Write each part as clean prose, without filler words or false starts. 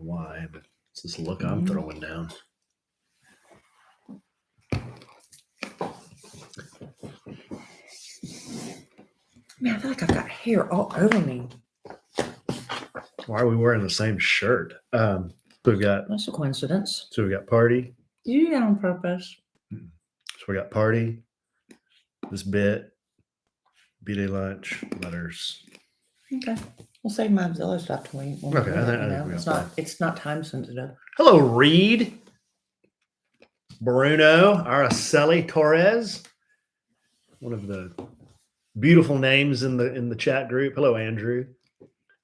why, but it's this look I'm throwing down. Man, I feel like I've got hair all over me. Why are we wearing the same shirt? We've got That's a coincidence. so we got party. Did you do that on purpose? So we got party, this bit, B-Day lunch, letters. Okay. We'll save my Zillow stuff to when we Okay, do I it, think you we know? got It's not time sensitive. Hello, Reed. Bruno Araceli Torres. One of the beautiful names in the chat group. Hello, Andrew.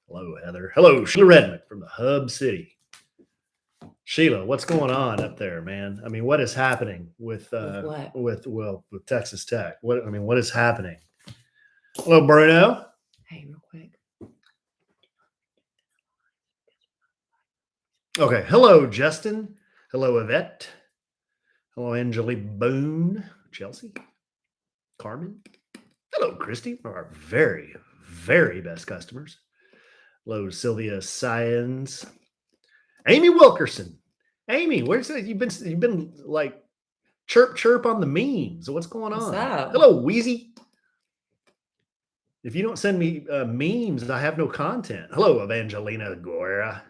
Hello, Heather. Hello, Sheila Redmond from the Hub City. Sheila, what's going on up there, man? I mean, what is happening with what? with Texas Tech? What is happening? Hello, Bruno. Hey, real quick. Okay. Hello, Justin. Hello, Yvette. Hello, Angelique Boone. Chelsea. Carmen. Hello, Christy. One of our very, very best customers. Hello, Sylvia Syens. Amy Wilkerson. Amy, where's it? You've been like chirp on the memes. What's going on? What's up? Hello, Wheezy. If you don't send me memes, I have no content. Hello, Evangelina Guerra.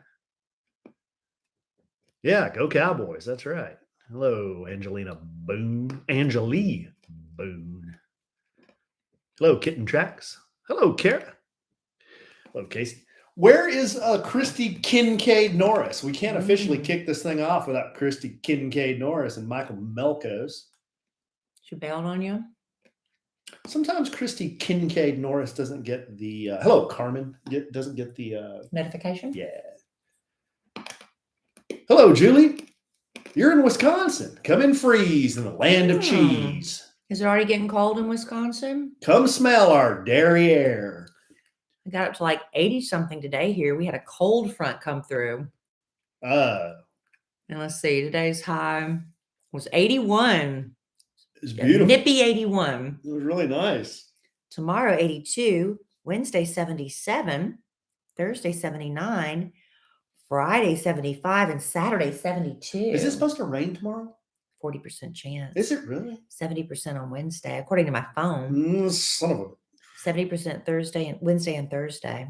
Yeah, go Cowboys. That's right. Hello, Angelina Boone. Angelie Boone. Hello, Kitten Tracks. Hello, Kara. Hello, Casey. Where is Christy Kincaid Norris? We can't officially kick this thing off without Christy Kincaid Norris and Michael Melkos. She bailed on you? Sometimes Christy Kincaid Norris doesn't get the hello, Carmen. Doesn't get the Notification? Yeah. Hello, Julie. You're in Wisconsin. Come and freeze in the land of cheese. Is it already getting cold in Wisconsin? Come smell our dairy air. I got up to like 80 something today here. We had a cold front come through. And let's see, today's high was 81. It's beautiful. Nippy 81. It was really nice. Tomorrow 82, Wednesday 77, Thursday 79, Friday 75, and Saturday 72. Is it supposed to rain tomorrow? 40% chance. Is it really? 70% on Wednesday, according to my phone. Son of a 70% Thursday and Wednesday and Thursday.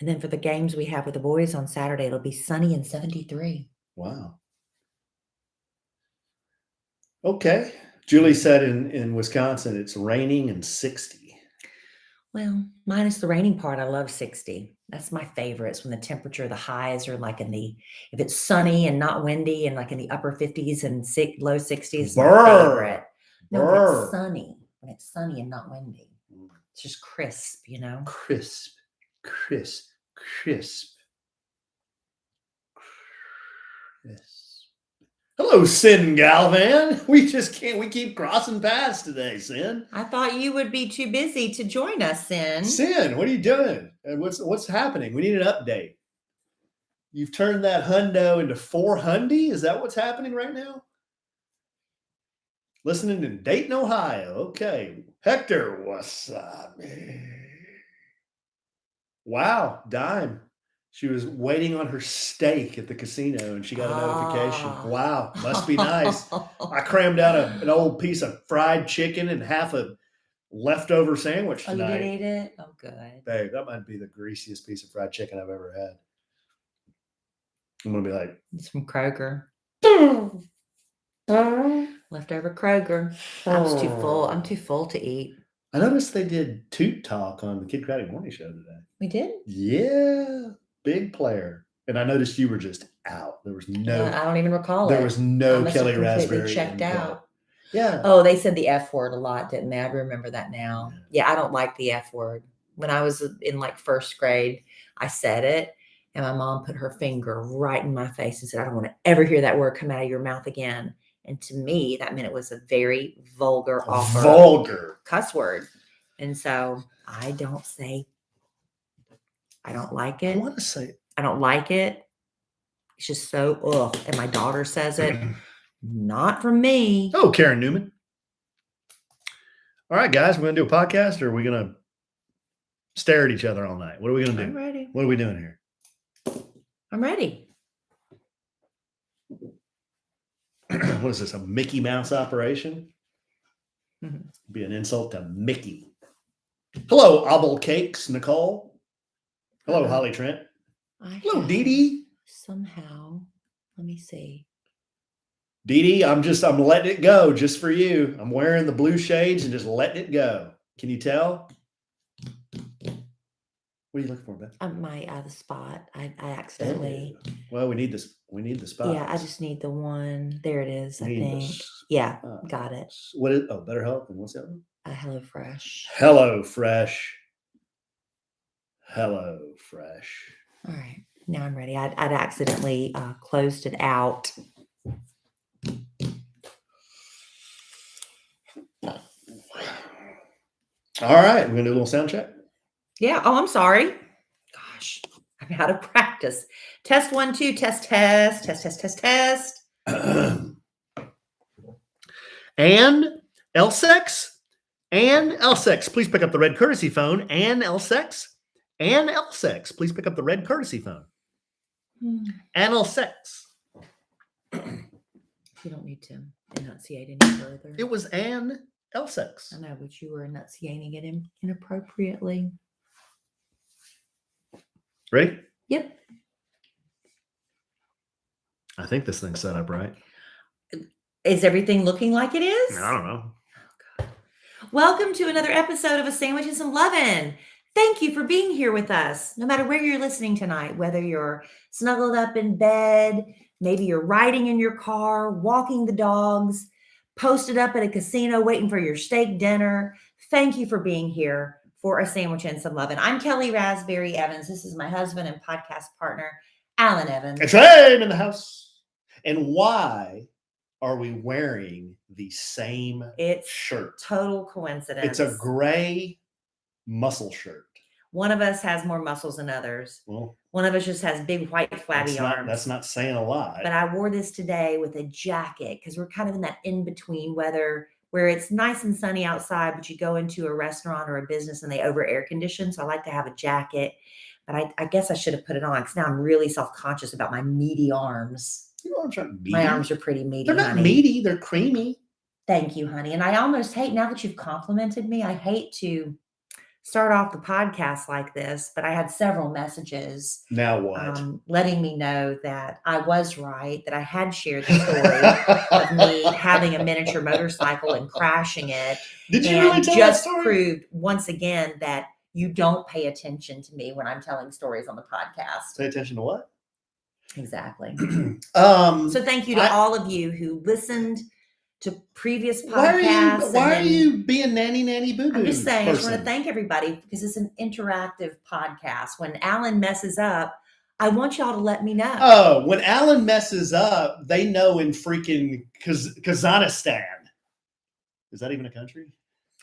And then for the games we have with the boys on Saturday, it'll be sunny and 73. Wow. Okay. Julie said in Wisconsin, it's raining and 60. Well, minus the raining part, I love 60. That's my favorite. It's when the temperature, the highs are like if it's sunny and not windy and like in the upper 50s and low 60s, my favorite. No, when it's sunny. When it's sunny and not windy. It's just crisp, you know? Crisp. Hello, Sin Galvan. We keep crossing paths today, Sin. I thought you would be too busy to join us, Sin. Sin, what are you doing? What's happening? We need an update. You've turned that hundo into 4 hundy? Is that what's happening right now? Listening in Dayton, Ohio. Okay. Hector, what's up? Wow, Dime. She was waiting on her steak at the casino and she got a notification. Wow, must be nice. I crammed out an old piece of fried chicken and half a leftover sandwich tonight. Oh, you did eat it? Oh, good. Babe, that might be the greasiest piece of fried chicken I've ever had. I'm going to be like, it's from Kroger. Leftover Kroger. I was too full. I'm too full to eat. I noticed they did Toot Talk on the Kid Craddock Morning Show today. We did? Yeah. Big player. And I noticed you were just out. There was no. I don't even recall There it. was no Kellie Rasberry. Checked out. Yeah. Oh, they said the F word a lot, didn't they? I remember that now. Yeah, I don't like the F word. When I was in like first grade, I said it. And my mom put her finger right in my face and said, I don't want to ever hear that word come out of your mouth again. And to me, that meant it was a very vulgar cuss word. And so I don't like it. I want to say I don't like it. It's just so ugh. And my daughter says it. Not from me. Oh, Karen Newman. All right, guys, we're going to do a podcast or are we going to stare at each other all night? What are we going to do? I'm ready. What are we doing here? I'm ready. What is this, a Mickey Mouse operation? Mhm. Be an insult to Mickey. Hello, Obble Cakes, Nicole. Hello, Uh-oh. Holly Trent. Hello, have Dee Dee. Somehow, let me see. Dee Dee, I'm letting it go just for you. I'm wearing the blue shades and just letting it go. Can you tell? What are you looking for, Beth? The spot. I accidentally. Oh. Well, we need this. We need the spot. Yeah, I just need the one. There it is. I think. Yeah, got it. What is? Oh, Better Health. And what's the other one? Hello Fresh. Hello Fresh. Hello Fresh. All right, now I'm ready. I'd accidentally closed it out. All right, we're gonna do a little sound check. Yeah. Oh, I'm sorry. Gosh, I'm out of practice. Test 1, 2. Test. And L6. And L6, please pick up the red courtesy phone. And L6. And L6, please pick up the red courtesy phone. And L6. You don't need to enunciate any further. It was an L6. I know, but you were enunciating it inappropriately. Ready? Yep. I think this thing's set up right. Is everything looking like it is? I don't know. Oh, God. Welcome to another episode of A Sandwich and Some Lovin'. Thank you for being here with us, no matter where you're listening tonight, whether you're snuggled up in bed, maybe you're riding in your car, walking the dogs, posted up at a casino waiting for your steak dinner. Thank you for being here for A Sandwich and Some Lovin'. I'm Kellie Rasberry Evans. This is my husband and podcast partner, Alan Evans. It's right in the house. And why are we wearing the same shirt? Total coincidence. It's a gray muscle shirt. One of us has more muscles than others. Well, one of us just has big, white, flabby arms. That's not saying a lot. But I wore this today with a jacket because we're kind of in that in-between weather where it's nice and sunny outside, but you go into a restaurant or a business and they over air condition. So I like to have a jacket. But I guess I should have put it on because now I'm really self-conscious about my meaty arms. Your arms aren't meaty. My arms are pretty meaty, They're not honey. meaty. They're creamy. Thank you, honey. And I almost hate, now that you've complimented me, I hate to start off the podcast like this, but I had several messages. Now what? Letting me know that I was right, that I had shared the story of me having a miniature motorcycle and crashing it. Did you really tell that story? Proved once again that you don't pay attention to me when I'm telling stories on the podcast. Pay attention to what? Exactly. So thank you to all of you who listened to previous podcasts. Why are you being nanny boo boo? I'm just saying, I just want to thank everybody because it's an interactive podcast. When Alan messes up, I want y'all to let me know. Oh, when Alan messes up, they know in freaking Kazakhstan. Is that even a country?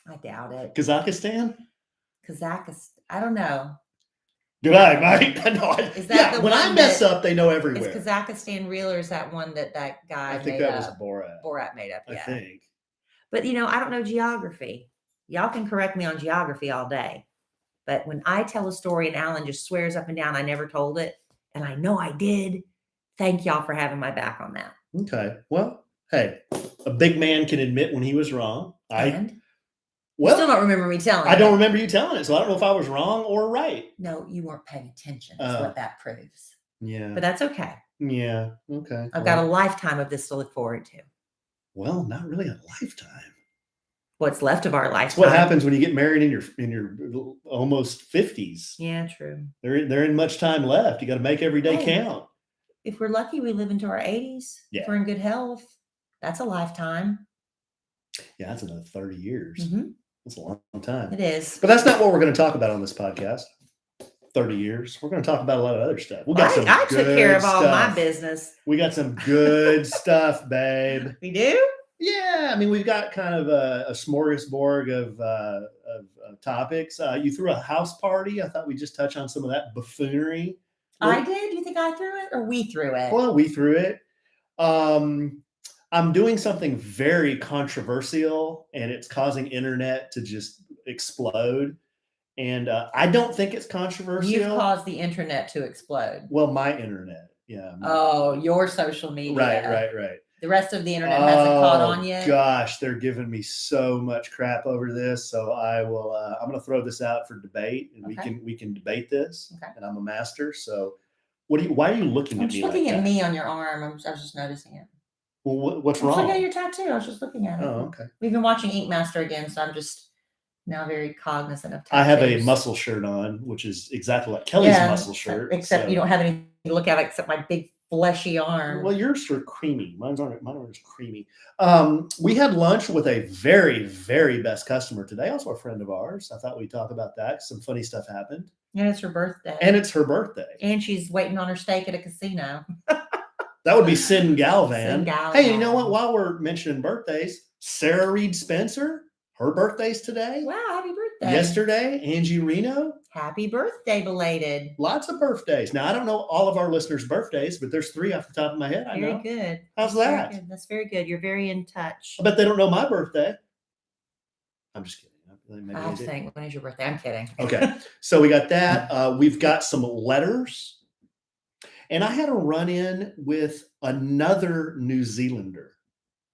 I doubt it. Kazakhstan? I don't know. Good night, mate. No, is that the when I mess up, they know everywhere. Is Kazakhstan real, or is that one that guy I think that was Borat. Borat made up, yeah. I think. But, I don't know geography. Y'all can correct me on geography all day. But when I tell a story and Alan just swears up and down I never told it, and I know I did, thank y'all for having my back on that. Okay. Well, hey, a big man can admit when he was wrong. You still don't remember me telling it. I don't remember you telling it, so I don't know if I was wrong or right. No, you weren't paying attention. That's what that proves. Yeah. But that's okay. Yeah. Okay. I've got a lifetime of this to look forward to. Well, not really a lifetime. What's left of our lifetime. That's what happens when you get married in your almost 50s. Yeah, true. There ain't much time left. You got to make every day count. If we're lucky, we live into our 80s. Yeah. If we're in good health, that's a lifetime. Yeah, that's another 30 years. Mm-hmm. That's a long time. It is. But that's not what we're going to talk about on this podcast. 30 years. We're going to talk about a lot of other stuff. I took care of all my business. We got some good stuff, babe. We do? Yeah. I mean, we've got kind of a smorgasbord of topics. You threw a house party. I thought we'd just touch on some of that buffoonery. I did? You think I threw it or we threw it? Well, we threw it. I'm doing something very controversial and it's causing internet to just explode. And I don't think it's You've controversial. caused the internet to explode. Well, my internet. Yeah. Oh, your social media. Right. The rest of the internet hasn't caught on yet. Gosh, they're giving me so much crap over this. So I will. I'm going to throw this out for debate, and we can debate this. Okay. And I'm a master. So, why are you looking I'm at me? just looking like at that? me on your arm. I was just noticing it. Well, what's I'm wrong? looking at your tattoo. I was just looking at it. Oh, okay. We've been watching Ink Master again, so I'm just now very cognizant of tattoos. I have a muscle shirt on, which is exactly like Kellie's muscle shirt. Except you don't have anything to look at except my big fleshy arm. Well, yours are creamy. Mine aren't creamy. We had lunch with a very, very best customer today, also a friend of ours. I thought we'd talk about that. Some funny stuff happened. And it's her birthday. And she's waiting on her steak at a casino. That would be Sin Galvan. Galvan. Hey, you know what? While we're mentioning birthdays, Sarah Reed Spencer, her birthday's today. Wow, happy birthday. Yesterday, Angie Reno. Happy birthday, belated. Lots of birthdays. Now, I don't know all of our listeners' birthdays, but there's 3 off the top of my head. I know. Very good. How's that? Very good. That's very good. You're very in touch. I bet they don't know my birthday. I'm just kidding. I have to think, when is your birthday? I'm kidding. Okay. So we got that. We've got some letters. And I had a run-in with another New Zealander,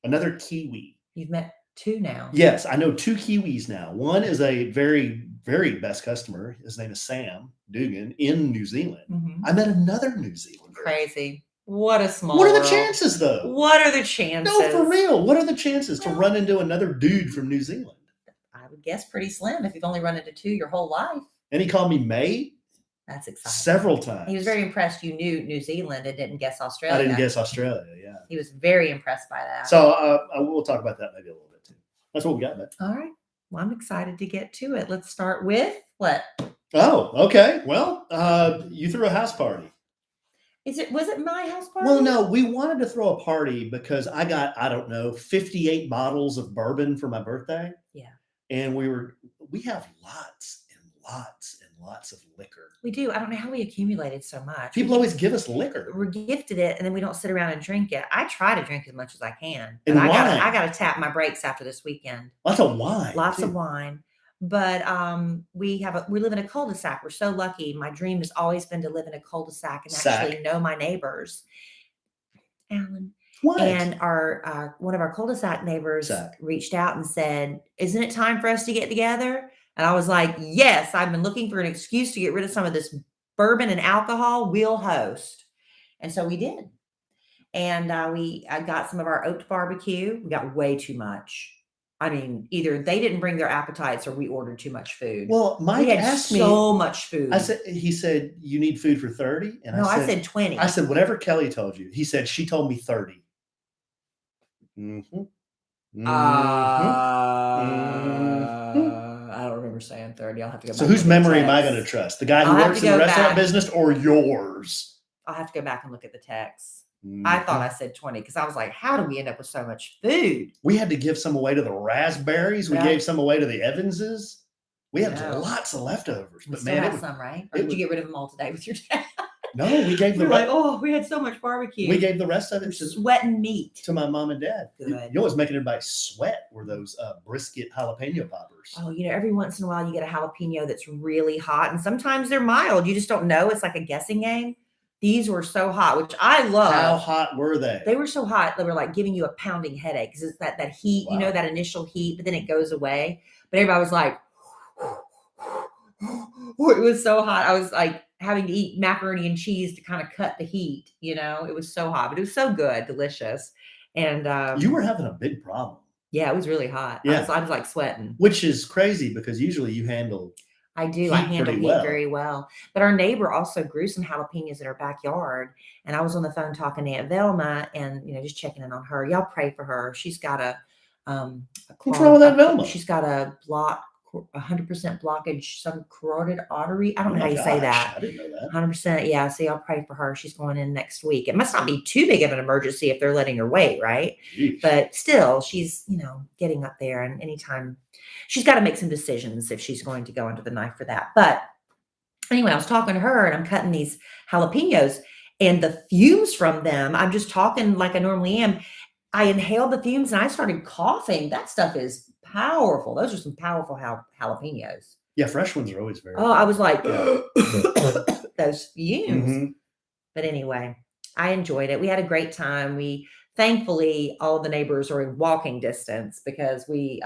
another Kiwi. You've met 2 now. Yes, I know 2 Kiwis now. One is a very, very best customer. His name is Sam Dugan in New Zealand. Mm-hmm. I met another New Zealander. Crazy. What a small What are world. the chances, though? What are the chances? No, for real. What are the chances to run into another dude from New Zealand? I would guess pretty slim if you've only run into 2 your whole life. And he called me mate. That's exciting. Several times. He was very impressed you knew New Zealand and didn't guess Australia. I didn't guess Australia, yeah. He was very impressed by that. So we'll talk about that maybe a little bit too. That's what we got, man. All right. Well, I'm excited to get to it. Let's start with what? Oh, okay. Well, you threw a house party. Was it my house party? Well, no, we wanted to throw a party because I got, 58 bottles of bourbon for my birthday. Yeah. And we have lots and lots and lots of liquor. We do. I don't know how we accumulated so much. People always give us liquor. We're gifted it, and then we don't sit around and drink it. I try to drink as much as I can. And I wine. got to tap my brakes after this weekend. Lots of wine. Lots of wine. But we live in a cul-de-sac. We're so lucky. My dream has always been to live in a cul-de-sac and actually know my neighbors. Alan. What? And our one of our cul-de-sac neighbors reached out and said, "Isn't it time for us to get together?" And I was like, "Yes, I've been looking for an excuse to get rid of some of this bourbon and alcohol. We'll host." And so we did. And I got some of our oat barbecue. We got way too much. I mean, either they didn't bring their appetites or we ordered too much food. Well, Mike asked me so much food. He said, "You need food for 30?" And I said 20. I said, "Whatever Kellie told you." He said, "She told me 30. Mm-hmm. I don't remember saying 30. I'll have to go back. So whose memory am I going to trust? The guy who works in the restaurant business or yours? I'll have to go back and look at the text. I thought I said 20 because I was like, how do we end up with so much food? We had to give some away to the Rasberries. We gave some away to the Evanses. We had lots of leftovers. But man, had some, right? Or did you get rid of them all today with your dad? No, we gave the rest. We had so much barbecue. We gave the rest of it to sweating meat to my mom and dad. Good. You know what's making everybody sweat were those brisket jalapeno poppers. Oh, every once in a while you get a jalapeno that's really hot, and sometimes they're mild. You just don't know. It's like a guessing game. These were so hot, which I love. How hot were they? They were so hot they were like giving you a pounding headache because it's that heat, that initial heat, but then it goes away. But everybody was like, it was so hot. I was like having to eat macaroni and cheese to kind of cut the heat. It was so hot, but it was so good, delicious. And you were having a big problem. Yeah, it was really hot. Yeah. I was like sweating. Which is crazy because usually you handle I handle heat very well. But our neighbor also grew some jalapenos in her backyard. And I was on the phone talking to Aunt Velma and, just checking in on her. Y'all pray for her. She's got what's wrong with that Velma? She's got a 100% blockage, some carotid artery. I don't know how you say that. I didn't know that. 100%. Yeah. So y'all pray for her. She's going in next week. It must not be too big of an emergency if they're letting her wait, right? Jeez. But still, she's, getting up there. And anytime she's got to make some decisions if she's going to go under the knife for that. But anyway, I was talking to her and I'm cutting these jalapenos and the fumes from them. I'm just talking like I normally am. I inhaled the fumes and I started coughing. That stuff is powerful. Those are some powerful jalapenos. Yeah, fresh ones are always very Oh, I was like, Yeah. those fumes. Mhm. But anyway, I enjoyed it. We had a great time. Thankfully, all of the neighbors are in walking distance because we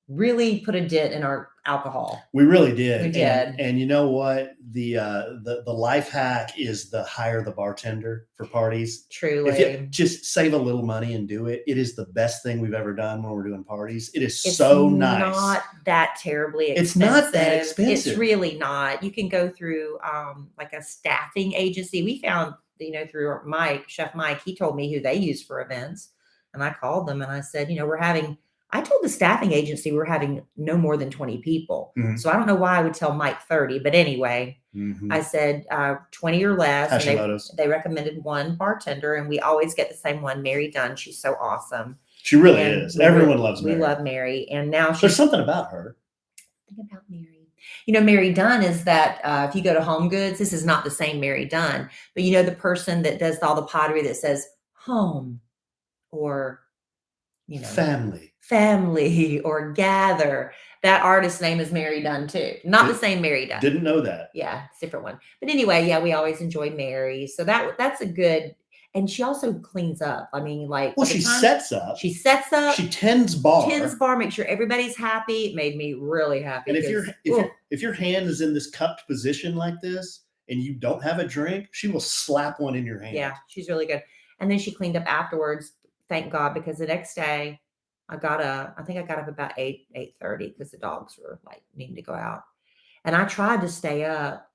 really put a dent in our alcohol. We really did. We did. And you know what? The life hack is the hire the bartender for parties. Truly. If you just save a little money and do it, it is the best thing we've ever done when we're doing parties. It is so nice. Not that terribly expensive. It's not that expensive. It's really not. You can go through like a staffing agency. We found, through Chef Mike, he told me who they use for events. And I called them and I said, I told the staffing agency we're having no more than 20 people. Mhm. So I don't know why I would tell Mike 30, but anyway, I said 20 or less. And they recommended one bartender, and we always get the same one, Mary Dunn. She's so awesome. She really is. Everyone loves Mary. We love Mary. And now there's something about her. Think about Mary. Mary Dunn is that if you go to Home Goods, this is not the same Mary Dunn, but the person that does all the pottery that says home or family or gather. That artist's name is Mary Dunn too. Not the same Mary Dunn. Didn't know that. Yeah, it's a different one. But anyway, yeah, we always enjoy Mary. So that's a good, and she also cleans up. I mean, she sets up. She sets up. She tends bar. Make sure everybody's happy. It made me really happy. And if your hand is in this cupped position like this and you don't have a drink, she will slap one in your hand. Yeah, she's really good. And then she cleaned up afterwards. Thank God, because the next day I think I got up about 8:30 because the dogs were needing to go out. And I tried to stay up.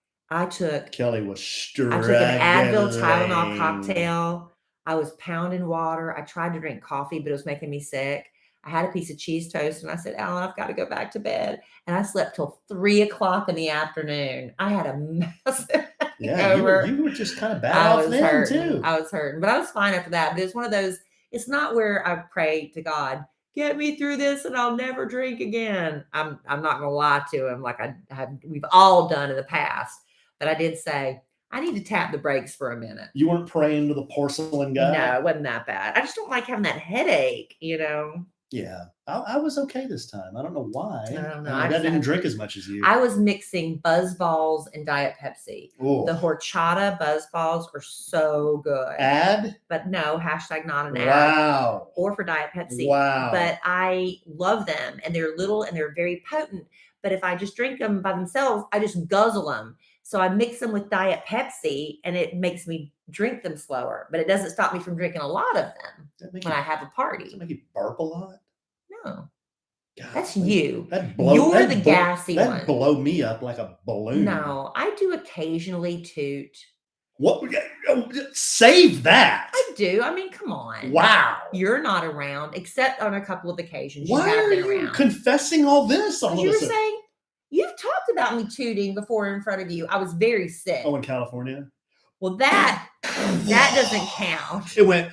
Kellie was struggling. I took an Advil Tylenol cocktail. I was pounding water. I tried to drink coffee, but it was making me sick. I had a piece of cheese toast and I said, Alan, I've got to go back to bed. And I slept till 3:00 in the afternoon. I had a massive hangover. You were just kind of bad off then too. I was hurting, but I was fine after that. But it's one of those, it's not where I pray to God, get me through this and I'll never drink again. I'm not gonna lie to him like we've all done in the past. But I did say, I need to tap the brakes for a minute. You weren't praying to the porcelain guy? No, it wasn't that bad. I just don't like having that headache, Yeah, I was okay this time. I don't know why. I don't know. I didn't drink as much as you. I was mixing Buzz Balls and Diet Pepsi. Ooh. The horchata Buzz Balls are so good. Ad? But no, hashtag not an ad. Wow. Or for Diet Pepsi. Wow. But I love them, and they're little and they're very potent. But if I just drink them by themselves, I just guzzle them. So I mix them with Diet Pepsi, and it makes me drink them slower. But it doesn't stop me from drinking a lot of them when I have a party. Does it make you burp a lot? No. God, that's you. You're the gassy one. That'd blow me up like a balloon. No, I do occasionally toot. What? Save that. I do. I mean, come on. Wow. You're not around, except on a couple of occasions. Why are you confessing all this? You were saying, you've talked about me tooting before in front of you. I was very sick. Oh, in California? Well, that doesn't count. It went.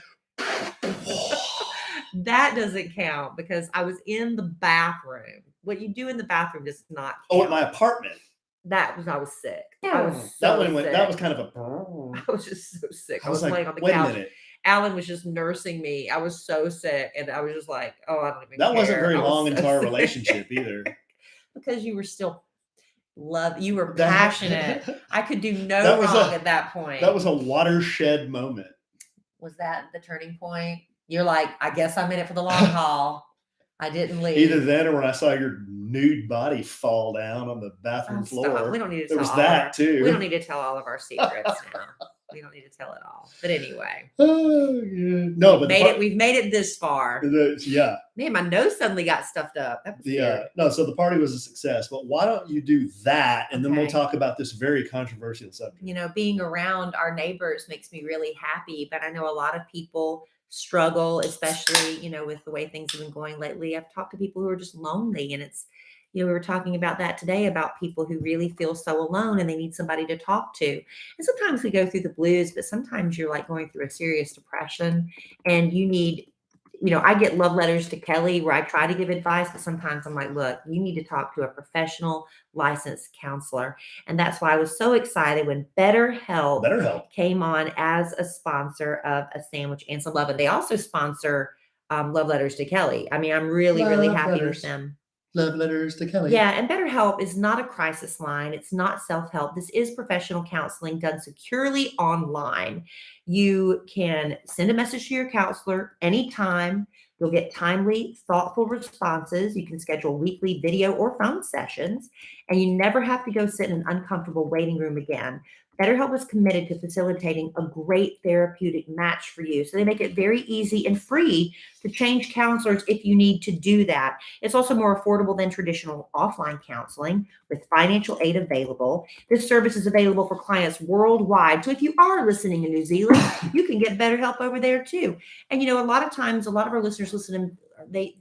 That doesn't count because I was in the bathroom. What you do in the bathroom does not count. Oh, at my apartment. I was sick. I was so that was kind of a. I was just so sick. I was like, laying on the wait couch. A minute. Alan was just nursing me. I was so sick, and I was just like, "Oh, I don't even." That care. wasn't very long into our relationship either. Because you were still you were passionate. I could do no wrong at that point. That was a watershed moment. Was that the turning point? You're like, I guess I'm in it for the long haul. I didn't leave. Either then or when I saw your nude body fall down on the bathroom floor. We don't need to there tell was that too. We don't need to tell all of our secrets now. We don't need to tell it all. But anyway. Oh, yeah. No, but we've made it this far. Yeah. Man, my nose suddenly got stuffed up. That was weird. No, so the party was a success. But why don't you do that? And then we'll talk about this very controversial subject. Being around our neighbors makes me really happy. But I know a lot of people struggle, especially, with the way things have been going lately. I've talked to people who are just lonely, and it's, we were talking about that today, about people who really feel so alone and they need somebody to talk to. And sometimes we go through the blues, but sometimes you're like going through a serious depression and you need, I get love letters to Kellie where I try to give advice, but sometimes I'm like, look, you need to talk to a professional licensed counselor. And that's why I was so excited when BetterHelp came on as a sponsor of A Sandwich and Some Lovin'. They also sponsor love letters to Kellie. I mean, I'm really, really happy with them. Love letters to Kellie. Yeah, and BetterHelp is not a crisis line. It's not self-help. This is professional counseling done securely online. You can send a message to your counselor anytime. You'll get timely, thoughtful responses. You can schedule weekly video or phone sessions, and you never have to go sit in an uncomfortable waiting room again. BetterHelp is committed to facilitating a great therapeutic match for you. So they make it very easy and free to change counselors if you need to do that. It's also more affordable than traditional offline counseling with financial aid available. This service is available for clients worldwide. So if you are listening in New Zealand, you can get BetterHelp over there too. And a lot of times, a lot of our listeners listen, they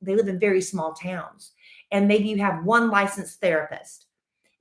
live in very small towns, and maybe you have one licensed therapist.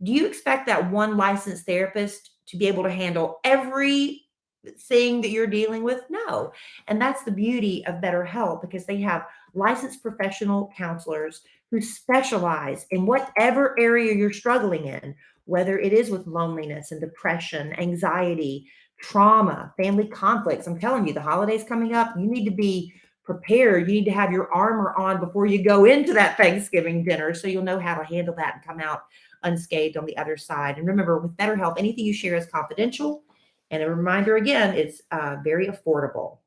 Do you expect that one licensed therapist to be able to handle everything that you're dealing with? No. And that's the beauty of BetterHelp, because they have licensed professional counselors who specialize in whatever area you're struggling in, whether it is with loneliness and depression, anxiety, trauma, family conflicts. I'm telling you, the holidays coming up, you need to be prepared. You need to have your armor on before you go into that Thanksgiving dinner, so you'll know how to handle that and come out unscathed on the other side. And remember, with BetterHelp, anything you share is confidential. And a reminder again, it's very affordable.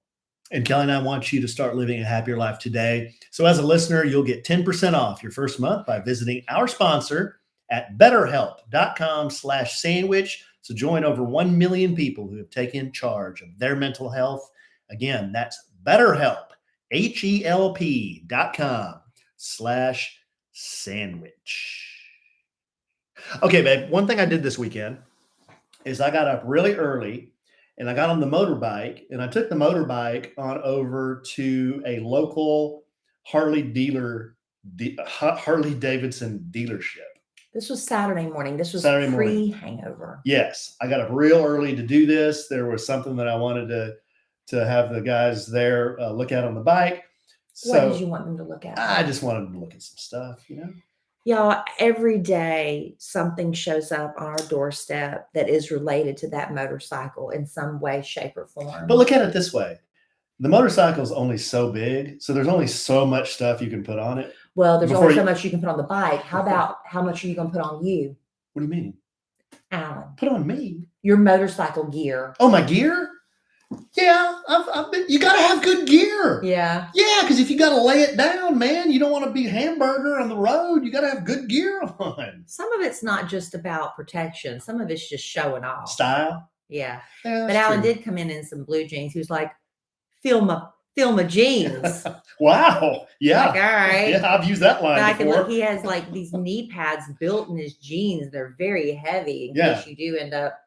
And Kellie and I want you to start living a happier life today. So as a listener, you'll get 10% off your first month by visiting our sponsor at betterhelp.com/sandwich. So join over 1 million people who have taken charge of their mental health. Again, that's BetterHelp, HELP.com/sandwich. Okay, babe, one thing I did this weekend is I got up really early and I got on the motorbike, and I took the motorbike on over to a local Harley Davidson delership. This was Saturday morning. This was Saturday morning. Pre-hangover. Yes, I got up real early to do this. There was something that I wanted to have the guys there look at on the bike. What did you want them to look at? I just wanted them to look at some stuff, Y'all, every day something shows up on our doorstep that is related to that motorcycle in some way, shape, or form. But look at it this way. The motorcycle is only so big, so there's only so much stuff you can put on it. Well, there's only so much you can put on the bike. How about how much are you going to put on you? What do you mean? Alan. Put on me? Your motorcycle gear. Oh, my gear? Yeah, you got to have good gear. Yeah. Yeah, because if you got to lay it down, man, you don't want to be hamburger on the road. You got to have good gear on. Some of it's not just about protection. Some of it's just showing off. Style? Yeah. But Alan did come in some blue jeans. He was like, feel my jeans. Wow. Yeah. Like, all right. Yeah, I've used that line But I before. can look, he has like these knee pads built in his jeans. They're very heavy in case you do end up,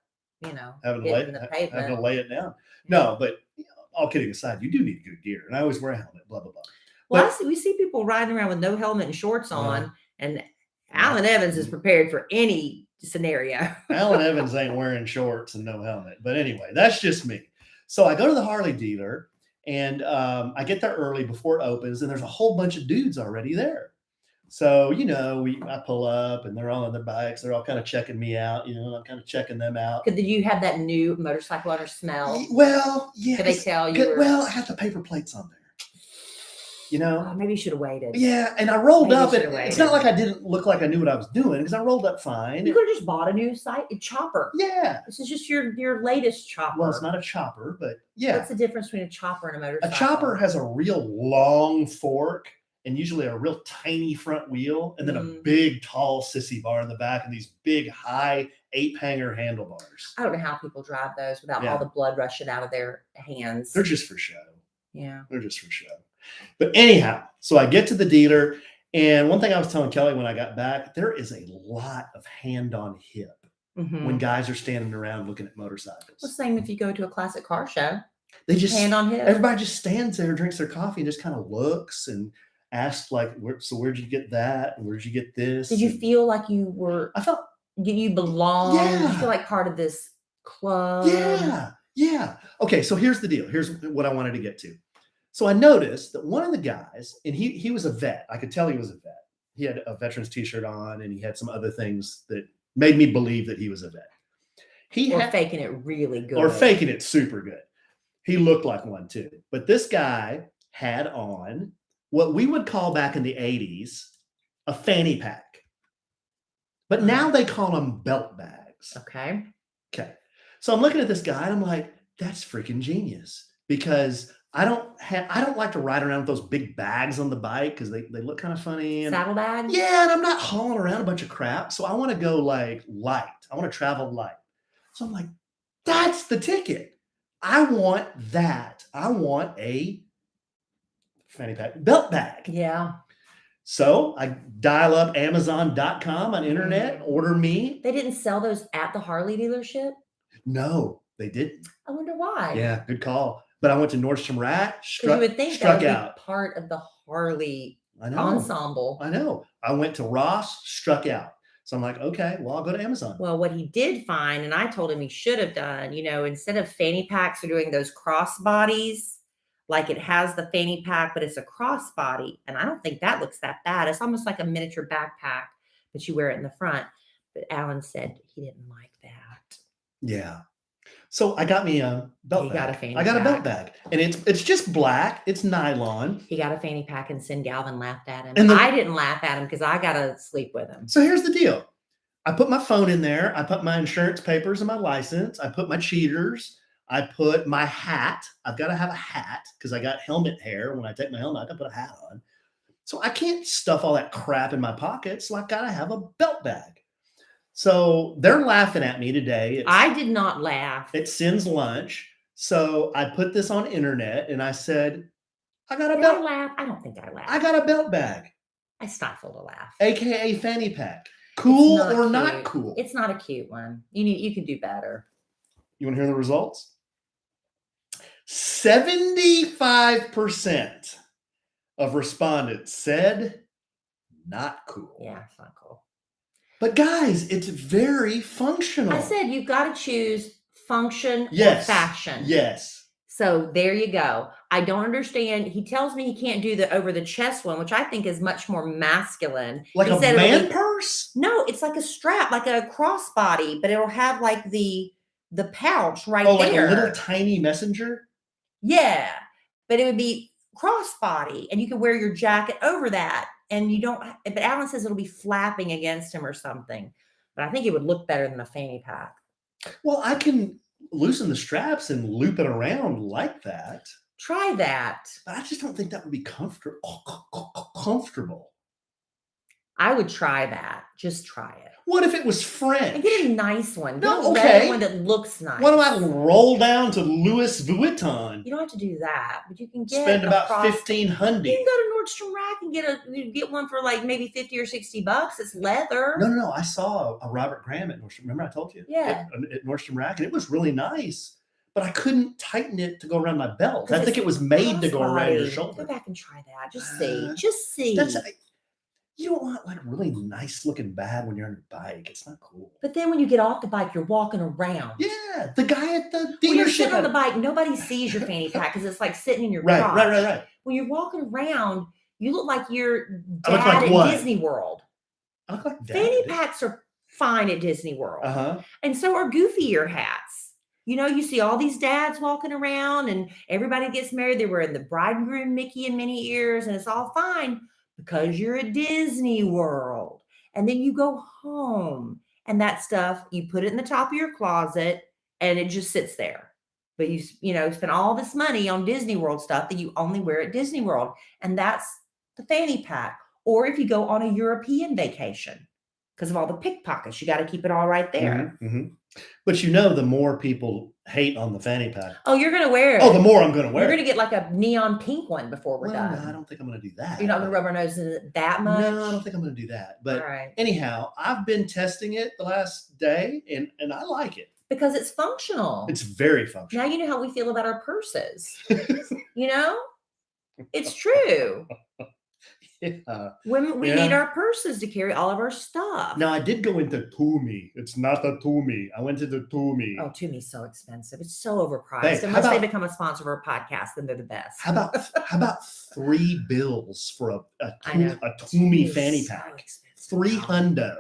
having hitting the pavement. having to lay it down. No, but all kidding aside, you do need good gear. And I always wear a helmet, blah, blah, blah. Well, we see people riding around with no helmet and shorts on, and Alan Evans is prepared for any scenario. Alan Evans ain't wearing shorts and no helmet. But anyway, that's just me. So I go to the Harley dealer, and I get there early before it opens, and there's a whole bunch of dudes already there. So, I pull up, and they're all on their bikes. They're all kind of checking me out. I'm kind of checking them out. Did you have that new motorcycle owner smell? Well, yeah. Could they tell you? Well, I had the paper plates on there. Maybe you should have waited. Yeah, and I rolled up. It's not like I didn't look like I knew what I was doing, because I rolled up fine. You could have just bought a new chopper. Yeah. This is just your latest chopper. Well, it's not a chopper, but yeah. What's the difference between a chopper and a motorcycle? A chopper has a real long fork and usually a real tiny front wheel, and then a big, tall sissy bar in the back, and these big, high 8-hanger handlebars. I don't know how people drive those without all the blood rushing out of their hands. They're just for show. Yeah. They're just for show. But anyhow, so I get to the dealer, and one thing I was telling Kellie when I got back, there is a lot of hand on hip when guys are standing around looking at motorcycles. Well, same if you go to a classic car show. They just hand on hip. Everybody just stands there, drinks their coffee, and just kind of looks and asks, like, where'd you get that? And where'd you get this? Did you feel like you were? I felt you belong. Yeah. Did you feel like part of this club? Yeah. Okay, so here's the deal. Here's what I wanted to get to. So I noticed that one of the guys, and he was a vet. I could tell he was a vet. He had a veteran's t-shirt on, and he had some other things that made me believe that he was a vet. Faking it really good. Or faking it super good. He looked like one too. But this guy had on what we would call back in the 80s a fanny pack. But now they call them belt bags. Okay. Okay. So I'm looking at this guy and I'm like, that's freaking genius, because I don't like to ride around with those big bags on the bike because they look kind of funny. And Saddlebag? yeah, and I'm not hauling around a bunch of crap. So I want to go like light. I want to travel light. So I'm like, that's the ticket. I want that. I want a fanny pack belt bag. Yeah. So I dial up Amazon.com on internet, order me. They didn't sell those at the Harley dealership? No, they didn't. I wonder why. Yeah, good call. But I went to Nordstrom Rack, Because you would think struck that would out. be part of the Harley I know. ensemble. I know. I went to Ross, struck out. So I'm like, okay, well, I'll go to Amazon. Well, what he did find, and I told him he should have done, instead of fanny packs, they're doing those cross bodies. Like it has the fanny pack, but it's a crossbody. And I don't think that looks that bad. It's almost like a miniature backpack, but you wear it in the front. But Alan said he didn't like that. Yeah. So I got me a belt bag. Got a fanny I got pack. a belt bag. And it's just black. It's nylon. He got a fanny pack and Sin Galvin laughed at him. And I didn't laugh at him because I got to sleep with him. So here's the deal. I put my phone in there. I put my insurance papers and my license. I put my cheaters. I put my hat. I've got to have a hat because I got helmet hair. When I take my helmet, I got to put a hat on. So I can't stuff all that crap in my pockets. So I've got to have a belt bag. So they're laughing at me today. I did not laugh. It sends lunch. So I put this on internet and I said, I got a belt. I laugh? I don't think I laughed. I got a belt bag. I stifled a laugh. AKA fanny pack. Cool or cute. not cool? It's not a cute one. You can do better. You want to hear the results? 75% of respondents said not cool. Yeah, it's not cool. But guys, it's very functional. I said you've got to choose function or fashion. Yes. So there you go. I don't understand. He tells me he can't do the over the chest one, which I think is much more masculine. Like he a man purse? No, it's like a strap, like a crossbody, but it'll have like the pouch right there. Like a little tiny messenger? Yeah, but it would be crossbody, and you could wear your jacket over that, and you don't. But Alan says it'll be flapping against him or something. But I think it would look better than a fanny pack. Well, I can loosen the straps and loop it around like that. Try that. But I just don't think that would be comfortable. I would try that. Just try it. What if it was French? And get a nice one. Get No, a leather one that looks nice. What do I roll down to Louis Vuitton? You don't have to do that, but you can get spend about $1,500. You can go to Nordstrom Rack and get one for like maybe $50 or $60. It's leather. No. I saw a Robert Graham at Nordstrom. Remember I told you? Yeah. At Nordstrom Rack, and it was really nice. But I couldn't tighten it to go around my belt. I think it was made to go around your shoulder. Go back and try that. Just see. You don't want like a really nice looking bag when you're on your bike. It's not cool. But then when you get off the bike, you're walking around. Yeah. The guy at the dealership. When you're sitting on the bike, nobody sees your fanny pack because it's like sitting in your crotch. Right. When you're walking around, you look like your dad like at Disney World. I look like dad. Fanny packs are fine at Disney World. And so are goofy ear hats. You see all these dads walking around and everybody gets married. They're wearing the bride and groom Mickey and Minnie ears, and it's all fine because you're at Disney World. And then you go home and that stuff, you put it in the top of your closet and it just sits there. But you spend all this money on Disney World stuff that you only wear at Disney World. And that's the fanny pack. Or if you go on a European vacation, because of all the pickpockets, you got to keep it all right there. Mm-hmm. But the more people hate on the fanny pack. Oh, you're going to wear it. Oh, the more I'm going to wear it. You're going to get like a neon pink one before we're done. No, I don't think I'm going to do that. You're not going to rub our noses in it that much? No, I don't think I'm going to do that. But right. Anyhow, I've been testing it the last day, and I like it. Because it's functional. It's very functional. Now you know how we feel about our purses. It's true. Yeah. When we need our purses to carry all of our stuff. Now, I did go into Tumi. It's not a Tumi. I went to the Tumi. Oh, Tumi's so expensive. It's so overpriced. Hey, Unless they become a sponsor of our podcast, then they're the best. How about $3 for a Tumi fanny pack? So $300.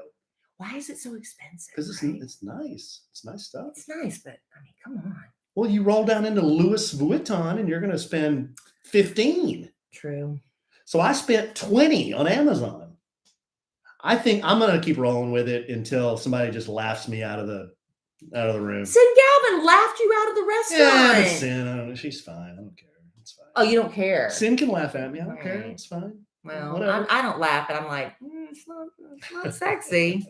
Why is it so expensive? Because it's nice. It's nice stuff. It's nice, but come on. Well, you roll down into Louis Vuitton and you're going to spend $15. True. So I spent $20 on Amazon. I think I'm gonna keep rolling with it until somebody just laughs me out of the room. Sin Galvin laughed you out of the restaurant. Yeah, but Sin, I don't know. She's fine. I don't care. It's fine. Oh, you don't care. Sin can laugh at me. I don't care. Right. It's fine. Well, Whatever. I don't laugh, but I'm like, it's not sexy.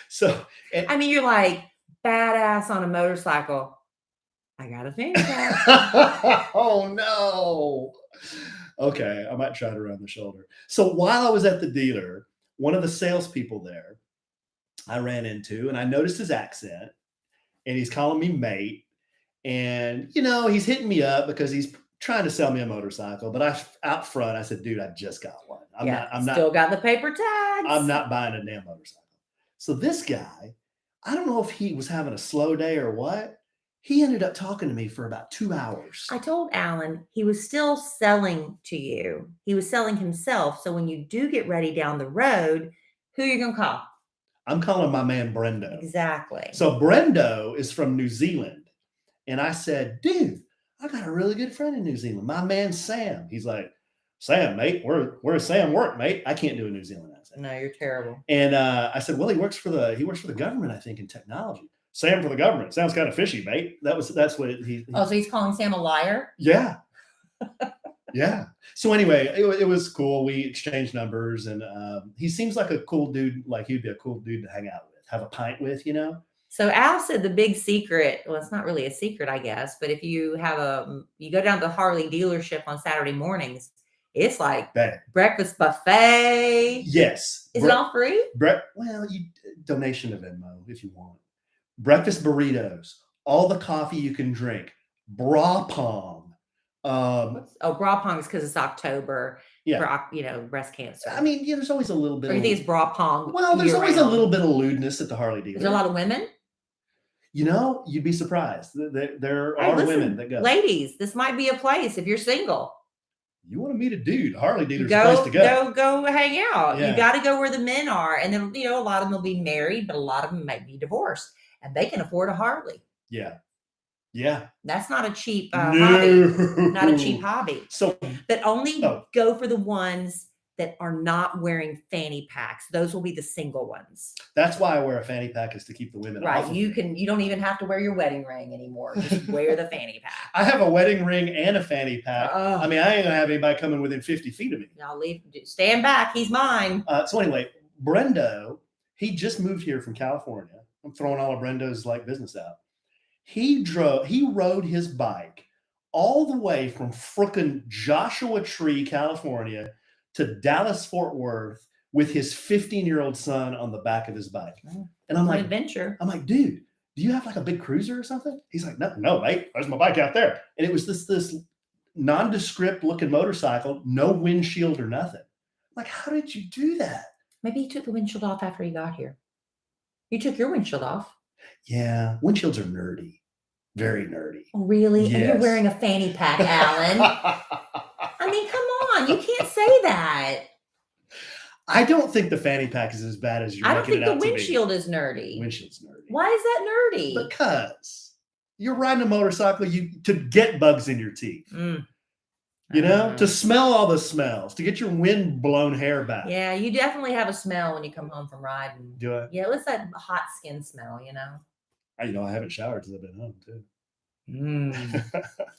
So, I mean, you're like badass on a motorcycle. I got a fanny pack. oh no. Okay, I might try it around the shoulder. So while I was at the dealer, one of the salespeople there I ran into, and I noticed his accent, and he's calling me mate. And, he's hitting me up because he's trying to sell me a motorcycle. But out front, I said, dude, I just got one. I'm still got the paper tags. I'm not buying a damn motorcycle. So this guy, I don't know if he was having a slow day or what. He ended up talking to me for about 2 hours. I told Alan he was still selling to you. He was selling himself. So when you do get ready down the road, who are you going to call? I'm calling my man Brendo. Exactly. So Brendo is from New Zealand. And I said, dude, I got a really good friend in New Zealand. My man Sam. He's like, Sam, mate, where does Sam work, mate? I can't do a New Zealand accent. No, you're terrible. And I said, well, he works for the government, I think, in technology. Sam for the government. Sounds kind of fishy, mate. That's what he Oh, so he's calling Sam a liar? Yeah. Yeah. So anyway, it was cool. We exchanged numbers, and he seems like a cool dude. Like he'd be a cool dude to hang out with, have a pint with, So Al said the big secret, well, it's not really a secret, I guess, but if you you go down to the Harley dealership on Saturday mornings, it's like breakfast buffet. Yes. Is it all free? Well, donation to Venmo if you want. Breakfast burritos, all the coffee you can drink, bra pong. Bra pong is because it's October for breast cancer. I mean, there's always a little bit. Or you think it's bra pong? Well, there's always a little bit of lewdness at the Harley dealer. Is there a lot of women? You'd be surprised. There are women that go. Ladies, this might be a place if you're single. You want to meet a dude, Harley dealer's a place to go. Go hang out. Yeah. You got to go where the men are. And then, a lot of them will be married, but a lot of them might be divorced. And they can afford a Harley. Yeah. Yeah. That's not a cheap hobby. Not a cheap hobby. So, but only go for the ones that are not wearing fanny packs. Those will be the single ones. That's why I wear a fanny pack, is to keep the women off. Right. You don't even have to wear your wedding ring anymore. Just wear the fanny pack. I have a wedding ring and a fanny pack. I mean, I ain't gonna have anybody coming within 50 feet of me. I'll leave. Stand back. He's mine. So anyway, Brendo, he just moved here from California. I'm throwing all of Brendo's business out. He rode his bike all the way from frickin' Joshua Tree, California to Dallas, Fort Worth with his 15-year-old son on the back of his bike. And I'm like, adventure. I'm like, dude, do you have like a big cruiser or something? He's like, no, mate, there's my bike out there. And it was this nondescript looking motorcycle, no windshield or nothing. I'm like, how did you do that? Maybe he took the windshield off after he got here. You took your windshield off. Yeah, windshields are nerdy. Very nerdy. Oh, really? Yes. And you're wearing a fanny pack, Alan. I mean, come on. You can't say that. I don't think the fanny pack is as bad as you're making it out to be. I don't think the windshield is nerdy. Windshield's nerdy. Why is that nerdy? Because you're riding a motorcycle to get bugs in your teeth. To smell all the smells, to get your wind blown hair back. Yeah, you definitely have a smell when you come home from riding. Do I? Yeah, what's that hot skin smell, I haven't showered since I've been home, too.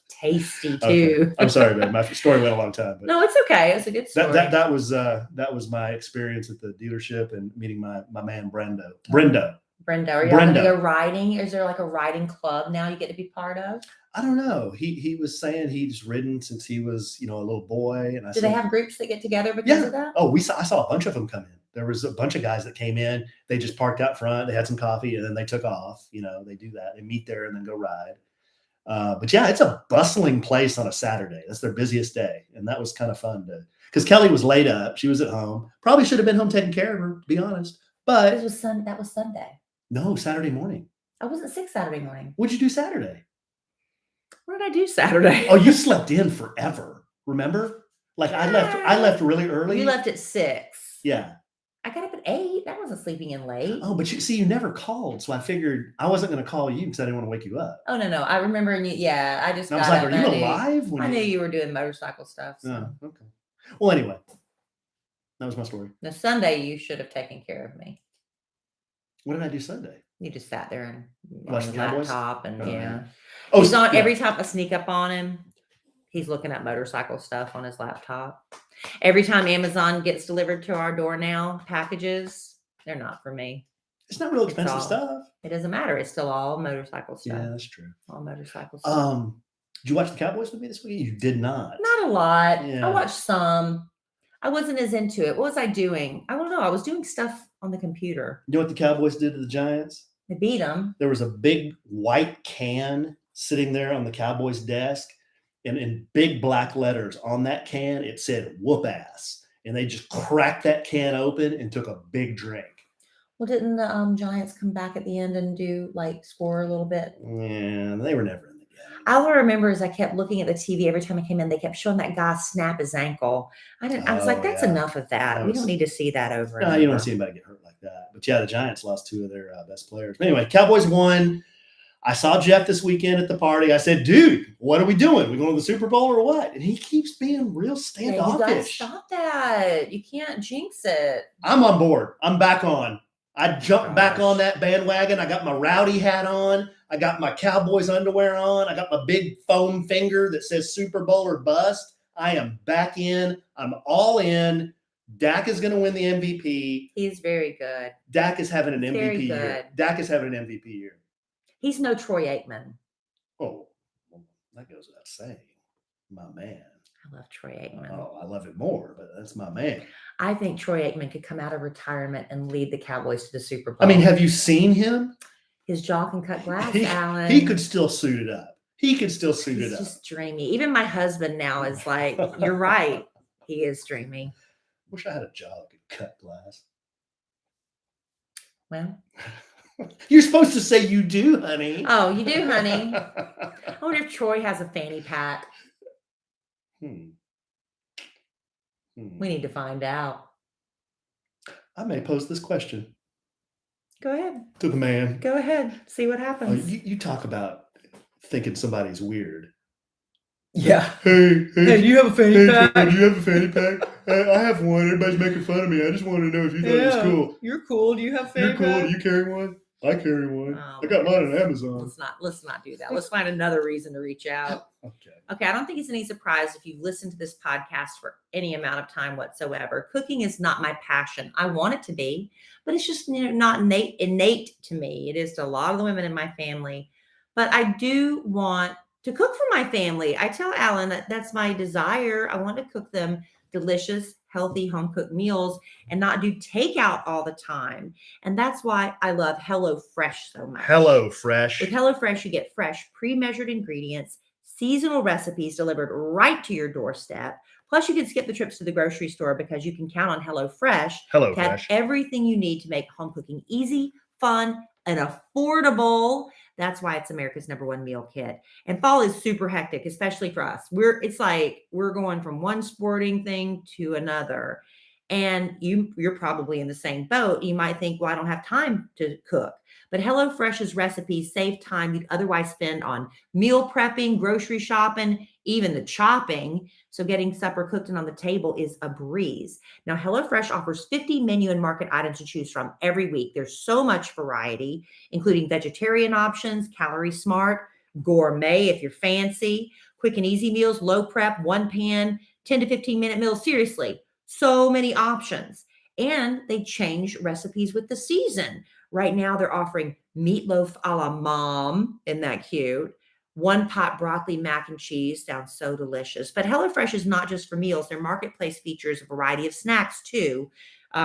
Tasty, too. Okay. I'm sorry, man. My story went a long time. But no, it's okay. It's a good story. That was my experience at the dealership and meeting my man, Brendo. Brendo. Are you going to go riding? Is there like a riding club now you get to be part of? I don't know. He was saying he's ridden since he was, a little boy. And Do they have groups that get together because of that? Oh, I saw a bunch of them come in. There was a bunch of guys that came in. They just parked out front. They had some coffee and then they took off. They do that. They meet there and then go ride. But yeah, it's a bustling place on a Saturday. That's their busiest day. And that was kind of fun because Kellie was laid up. She was at home. Probably should have been home taking care of her, to be honest. But that was Sunday. No, Saturday morning. I wasn't sick Saturday morning. What'd you do Saturday? What did I do Saturday? Oh, you slept in forever. Remember? Like I left really early. You left at 6. Yeah. I got up at 8. I wasn't sleeping in late. Oh, but you never called. So I figured I wasn't going to call you because I didn't want to wake you up. Oh, no. I remember you. Yeah. I just got I was like, up are you alive? I knew you were doing motorcycle stuff. So. Oh, okay. Well, anyway. That was my story. Now, Sunday, you should have taken care of me. What did I do Sunday? You just sat there and on Watch your the Cowboys? laptop and Oh, yeah. Oh, he's on yeah. every time I sneak up on him. He's looking at motorcycle stuff on his laptop. Every time Amazon gets delivered to our door now, packages, they're not for me. It's not real expensive stuff. It doesn't matter. It's still all motorcycle stuff. Yeah, that's true. All motorcycle stuff. Did you watch the Cowboys with me this week? You did not. Not a lot. Yeah. I watched some. I wasn't as into it. What was I doing? I don't know. I was doing stuff on the computer. You know what the Cowboys did to the Giants? They beat them. There was a big white can sitting there on the Cowboys' desk, and in big black letters on that can, it said "whoop ass." And they just cracked that can open and took a big drink. Well, didn't the Giants come back at the end and score a little bit? Yeah, they were never in the game. All I remember is I kept looking at the TV every time I came in. They kept showing that guy snap his ankle. I was like, that's enough of that. We don't need to see that over. No, you don't see anybody get hurt like that. But yeah, the Giants lost two of their best players. But anyway, Cowboys won. I saw Jeff this weekend at the party. I said, dude, what are we doing? We going to the Super Bowl or what? And he keeps being real standoffish. You gotta stop that. You can't jinx it. I'm on board. I'm back on. I jumped back on that bandwagon. I got my rowdy hat on. I got my Cowboys underwear on. I got my big foam finger that says Super Bowl or bust. I am back in. I'm all in. Dak is going to win the MVP. He's very good. Dak is having an MVP year. Dak is having an MVP year. He's no Troy Aikman. Oh, well, that goes without saying. My man. I love Troy Aikman. Oh, I love it more, but that's my man. I think Troy Aikman could come out of retirement and lead the Cowboys to the Super Bowl. I mean, have you seen him? His jaw can cut glass, Alan. He could still suit it up. He's just dreamy. Even my husband now is like, you're right. He is dreamy. Wish I had a jaw that could cut glass. Well, you're supposed to say you do, honey. Oh, you do, honey. I wonder if Troy has a fanny pack. We need to find out. I may pose this question. Go ahead. To the man. Go ahead. See what happens. You talk about thinking somebody's weird. Yeah. Hey, do you have a fanny pack? Do you have a fanny pack? I have one. Everybody's making fun of me. I just wanted to know if you thought it was cool. You're cool. Do you have a fanny pack? You're cool. Do you carry one? I carry one. I got mine on Amazon. Let's not do that. Let's find another reason to reach out. Okay. I don't think it's any surprise if you've listened to this podcast for any amount of time whatsoever. Cooking is not my passion. I want it to be, but it's just not innate to me. It is to a lot of the women in my family. But I do want to cook for my family. I tell Alan that that's my desire. I want to cook them delicious, healthy, home-cooked meals and not do takeout all the time. And that's why I love HelloFresh so much. HelloFresh. With HelloFresh, you get fresh, pre-measured ingredients, seasonal recipes delivered right to your doorstep. Plus, you can skip the trips to the grocery store because you can count on HelloFresh to have everything you need to make home cooking easy, fun, and affordable. That's why it's America's #1 meal kit. And fall is super hectic, especially for us. It's like we're going from one sporting thing to another. And you're probably in the same boat. You might think, well, I don't have time to cook. But HelloFresh's recipes save time you'd otherwise spend on meal prepping, grocery shopping, even the chopping. So getting supper cooked and on the table is a breeze. Now, HelloFresh offers 50 menu and market items to choose from every week. There's so much variety, including vegetarian options, calorie smart, gourmet if you're fancy, quick and easy meals, low prep, one pan, 10 to 15 minute meals. Seriously, so many options. And they change recipes with the season. Right now, they're offering meatloaf a la mom. Isn't that cute? One pot broccoli mac and cheese. Sounds so delicious. But HelloFresh is not just for meals. Their marketplace features a variety of snacks too.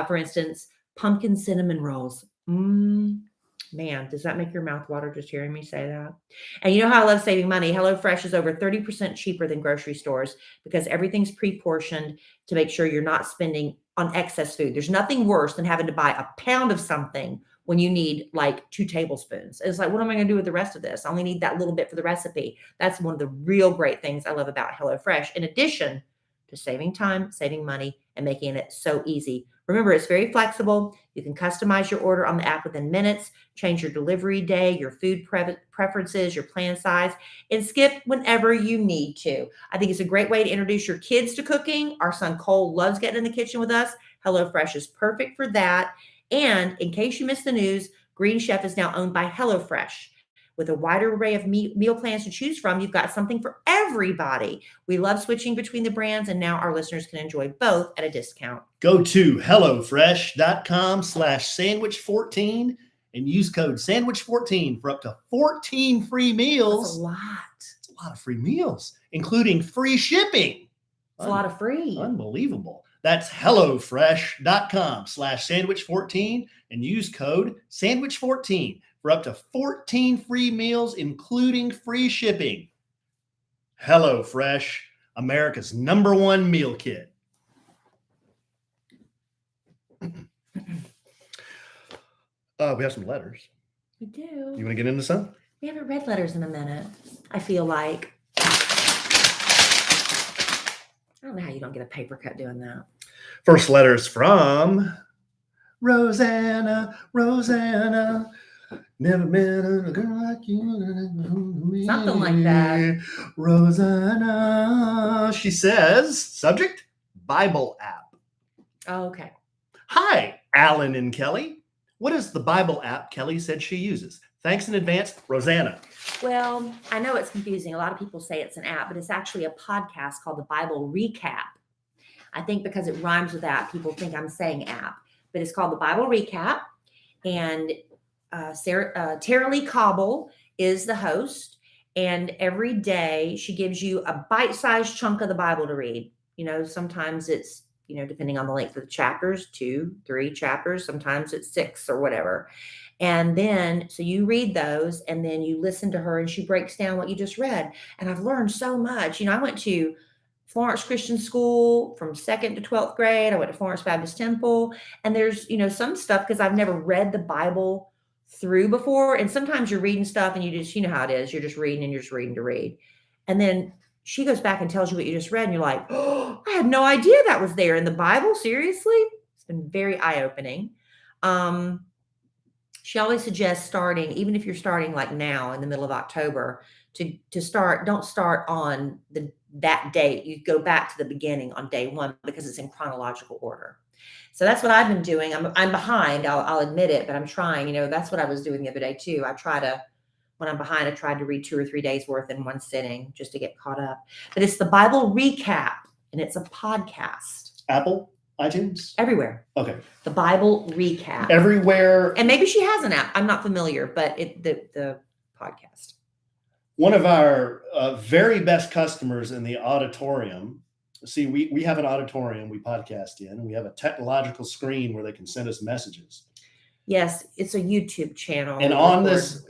For instance, pumpkin cinnamon rolls. Man, does that make your mouth water just hearing me say that? And you know how I love saving money. HelloFresh is over 30% cheaper than grocery stores because everything's pre-portioned to make sure you're not spending on excess food. There's nothing worse than having to buy a pound of something when you need like 2 tablespoons. It's like, what am I going to do with the rest of this? I only need that little bit for the recipe. That's one of the real great things I love about HelloFresh. In addition to saving time, saving money, and making it so easy. Remember, it's very flexible. You can customize your order on the app within minutes, change your delivery day, your food preferences, your plan size, and skip whenever you need to. I think it's a great way to introduce your kids to cooking. Our son Cole loves getting in the kitchen with us. HelloFresh is perfect for that. And in case you missed the news, Green Chef is now owned by HelloFresh. With a wider array of meal plans to choose from, you've got something for everybody. We love switching between the brands, and now our listeners can enjoy both at a discount. Go to HelloFresh.com/sandwich14 and use code sandwich14 for up to 14 free meals. That's a lot. It's a lot of free meals, including free shipping. It's a lot of free. Unbelievable. That's HelloFresh.com/sandwich14 and use code sandwich14 for up to 14 free meals, including free shipping. HelloFresh, America's #1 meal kit. We have some letters. We do. You want to get into some? We haven't read letters in a minute. I feel like. I don't know how you don't get a paper cut doing that. First letter is from Rosanna. Rosanna. Never met a girl like you. Something like that. Rosanna. She says, subject, Bible app. Oh, okay. Hi, Alan and Kelly. What is the Bible app Kelly said she uses? Thanks in advance, Rosanna. Well, I know it's confusing. A lot of people say it's an app, but it's actually a podcast called the Bible Recap. I think because it rhymes with that, people think I'm saying app, but it's called the Bible Recap. And Tara Lee Cobble is the host. And every day she gives you a bite-sized chunk of the Bible to read. You know, sometimes it's, you know, depending on the length of the chapters, 2, 3 chapters, sometimes it's 6 or whatever. And then, so you read those and then you listen to her and she breaks down what you just read. And I've learned so much. You know, I went to Florence Christian School from 2nd to 12th grade. I went to Florence Baptist Temple. And there's, you know, some stuff because I've never read the Bible through before. And sometimes you're reading stuff and you just, you know how it is. You're just reading and you're just reading to read. And then she goes back and tells you what you just read. And you're like, oh, I had no idea that was there in the Bible. Seriously? It's been very eye-opening. She always suggests starting, even if you're starting like now in the middle of October, to start, don't start on that date. You go back to the beginning on day 1 because it's in chronological order. So that's what I've been doing. I'm behind. I'll admit it, but I'm trying. You know, that's what I was doing the other day too. When I'm behind, I tried to read 2 or 3 days worth in one sitting just to get caught up. But it's the Bible Recap, and it's a podcast. Apple, iTunes? Everywhere. Okay. The Bible Recap. Everywhere. And maybe she has an app. I'm not familiar, but the podcast. One of our very best customers in the auditorium. See, we have an auditorium we podcast in, and we have a technological screen where they can send us messages. Yes, it's a YouTube channel. And on this,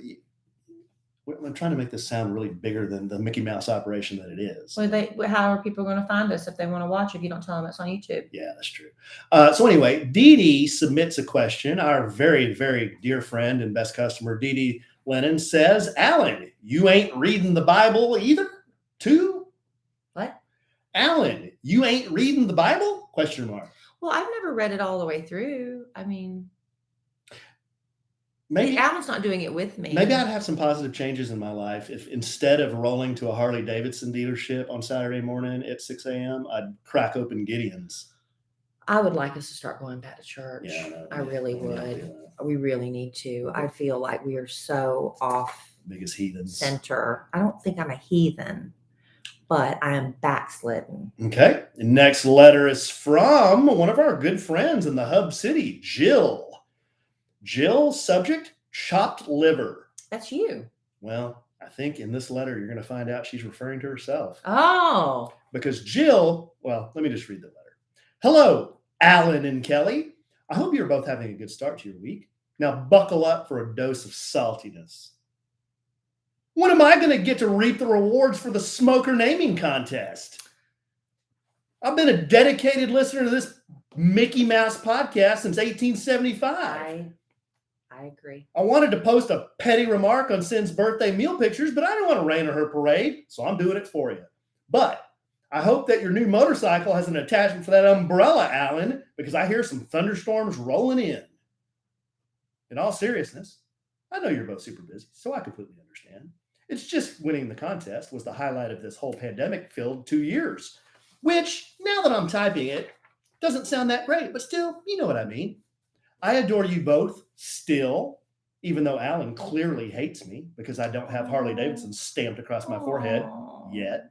I'm trying to make this sound really bigger than the Mickey Mouse operation that it is. Well, how are people going to find us if they want to watch if you don't tell them it's on YouTube? Yeah, that's true. So anyway, Dee Dee submits a question. Our very, very dear friend and best customer, Dee Dee Lennon, says, Alan, you ain't reading the Bible either? Too? What? Alan, you ain't reading the Bible? Question mark. Well, I've never read it all the way through. I mean, maybe Alan's not doing it with me. Maybe I'd have some positive changes in my life if instead of rolling to a Harley Davidson dealership on Saturday morning at 6 a.m., I'd crack open Gideon's. I would like us to start going back to church. Yeah, I really would. We really need to. I feel like we are so off biggest heathens. Center. I don't think I'm a heathen, but I am backslidden. Okay. The next letter is from one of our good friends in the Hub City, Jill. Jill, subject, chopped liver. That's you. Well, I think in this letter, you're going to find out she's referring to herself. Oh. Because Jill, well, let me just read the letter. Hello, Alan and Kelly. I hope you're both having a good start to your week. Now buckle up for a dose of saltiness. When am I going to get to reap the rewards for the smoker naming contest? I've been a dedicated listener to this Mickey Mouse podcast since 1875. I agree. I wanted to post a petty remark on Sin's birthday meal pictures, but I didn't want to rain on her parade, so I'm doing it for you. But I hope that your new motorcycle has an attachment for that umbrella, Alan, because I hear some thunderstorms rolling in. In all seriousness, I know you're both super busy, so I completely understand. It's just winning the contest was the highlight of this whole pandemic-filled 2 years, which, now that I'm typing it, doesn't sound that great, but still, you know what I mean. I adore you both still, even though Alan clearly hates me because I don't have Harley Davidson stamped across my forehead yet.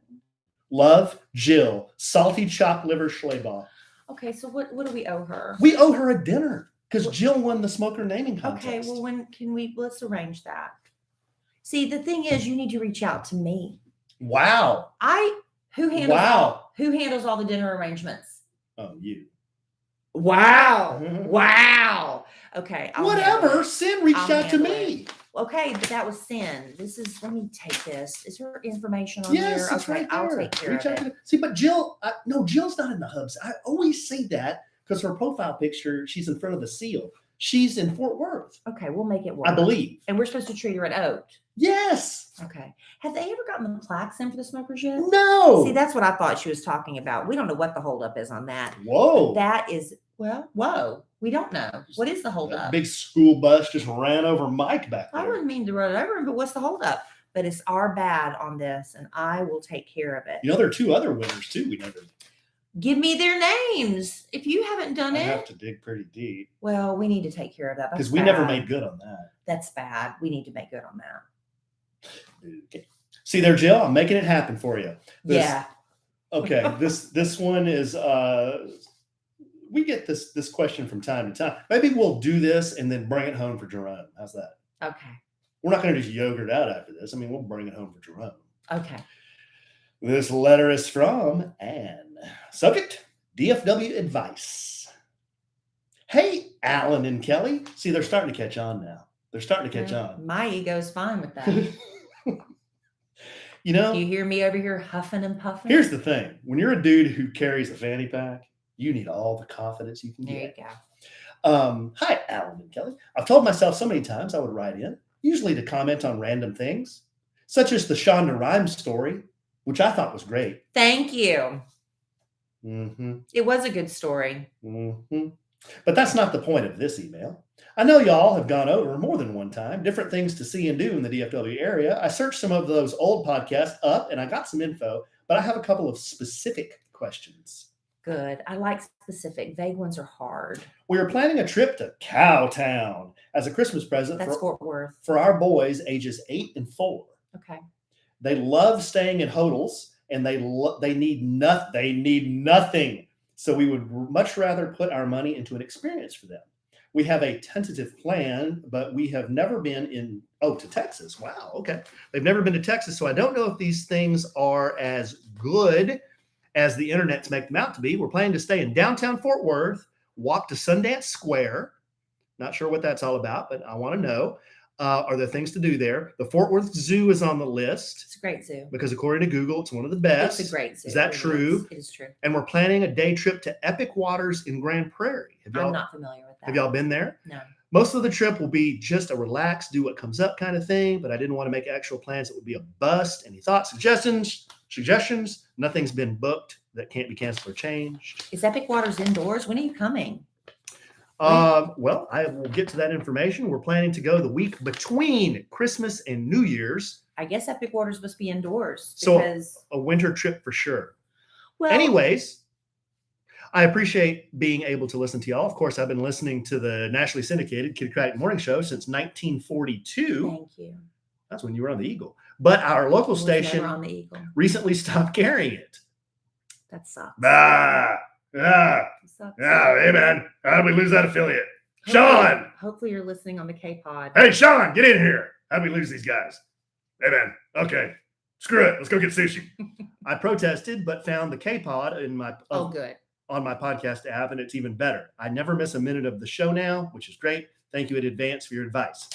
Love, Jill, salty chopped liver Schleybaugh. Okay, so what do we owe her? We owe her a dinner because Jill won the smoker naming contest. Okay, well, when can we? Let's arrange that. See, the thing is, you need to reach out to me. Wow. Who handles all the dinner arrangements? Oh, you. Wow. Mhm. Wow. Okay. Whatever. Sin reached out to me. Okay, but that was Sin. Let me take this. Is there information on Yes, here? it's Okay, right there. I'll take care of it. See, but Jill, no, Jill's not in the hubs. I always say that because her profile picture, she's in front of the seal. She's in Fort Worth. Okay, we'll make it work. I believe. And we're supposed to treat her at Oat. Yes. Okay. Have they ever gotten the plaques in for the smokers yet? No. See, that's what I thought she was talking about. We don't know what the holdup is on that. Whoa. That is, whoa. We don't know. What is the holdup? That big school bus just ran over Mike back there. I wouldn't mean to run it over him, but what's the holdup? But it's our bad on this, and I will take care of it. You know, there are 2 other winners, too. We never. Give me their names if you haven't done I it. have to dig pretty deep. Well, we need to take care of that. Because we never made good on that. That's bad. We need to make good on that. Okay. See there, Jill? I'm making it happen for you. Yeah. Okay. This one is we get this question from time to time. Maybe we'll do this and then bring it home for Jerome. How's that? Okay. We're not going to just yogurt out after this. I mean, we'll bring it home for Jerome. Okay. This letter is from Anne. Subject, DFW advice. Hey, Alan and Kelly. See, they're starting to catch on now. They're starting to catch on. My ego's fine with that. You know, Do you hear me over here huffing and puffing? here's the thing. When you're a dude who carries a fanny pack, you need all the confidence you can There get. you go. Hi, Alan and Kelly. I've told myself so many times I would write in, usually to comment on random things, such as the Shonda Rhimes story, which I thought was great. Thank you. Mm-hmm. It was a good story. Mm-hmm. But that's not the point of this email. I know y'all have gone over more than one time different things to see and do in the DFW area. I searched some of those old podcasts up and I got some info, but I have a couple of specific questions. Good. I like specific. Vague ones are hard. We are planning a trip to Cowtown as a Christmas present That's Fort Worth. for our boys ages 8 and 4. Okay. They love staying in hotels and they need nothing. So we would much rather put our money into an experience for them. We have a tentative plan, but we have never been to Texas. Wow. Okay. They've never been to Texas. So I don't know if these things are as good as the internets make them out to be. We're planning to stay in downtown Fort Worth, walk to Sundance Square. Not sure what that's all about, but I want to know. Are there things to do there? The Fort Worth Zoo is on the list. It's a great zoo. Because according to Google, it's one of the best. It's a great zoo. Is that true? It is true. And we're planning a day trip to Epic Waters in Grand Prairie. I'm not familiar with that. Have y'all been there? No. Most of the trip will be just a relax, do what comes up kind of thing, but I didn't want to make actual plans. It would be a bust. Any thoughts, suggestions? Nothing's been booked that can't be canceled or changed. Is Epic Waters indoors? When are you coming? Well, I will get to that information. We're planning to go the week between Christmas and New Year's. I guess Epic Waters must be indoors. So a winter trip for sure. Well, anyways, I appreciate being able to listen to y'all. Of course, I've been listening to the nationally syndicated Kid Craddock Morning Show since 1942. Thank you. That's when you were on the Eagle. But our local station on the Eagle. recently stopped carrying it. That sucks. Yeah, hey man, how did we lose that affiliate? Sean! Hopefully you're listening on the K-Pod. Hey, Sean, get in here. How did we lose these guys? Hey man, okay, screw it. Let's go get sushi. I protested, but found the K-Pod in my good. on my podcast app, and it's even better. I never miss a minute of the show now, which is great. Thank you in advance for your advice.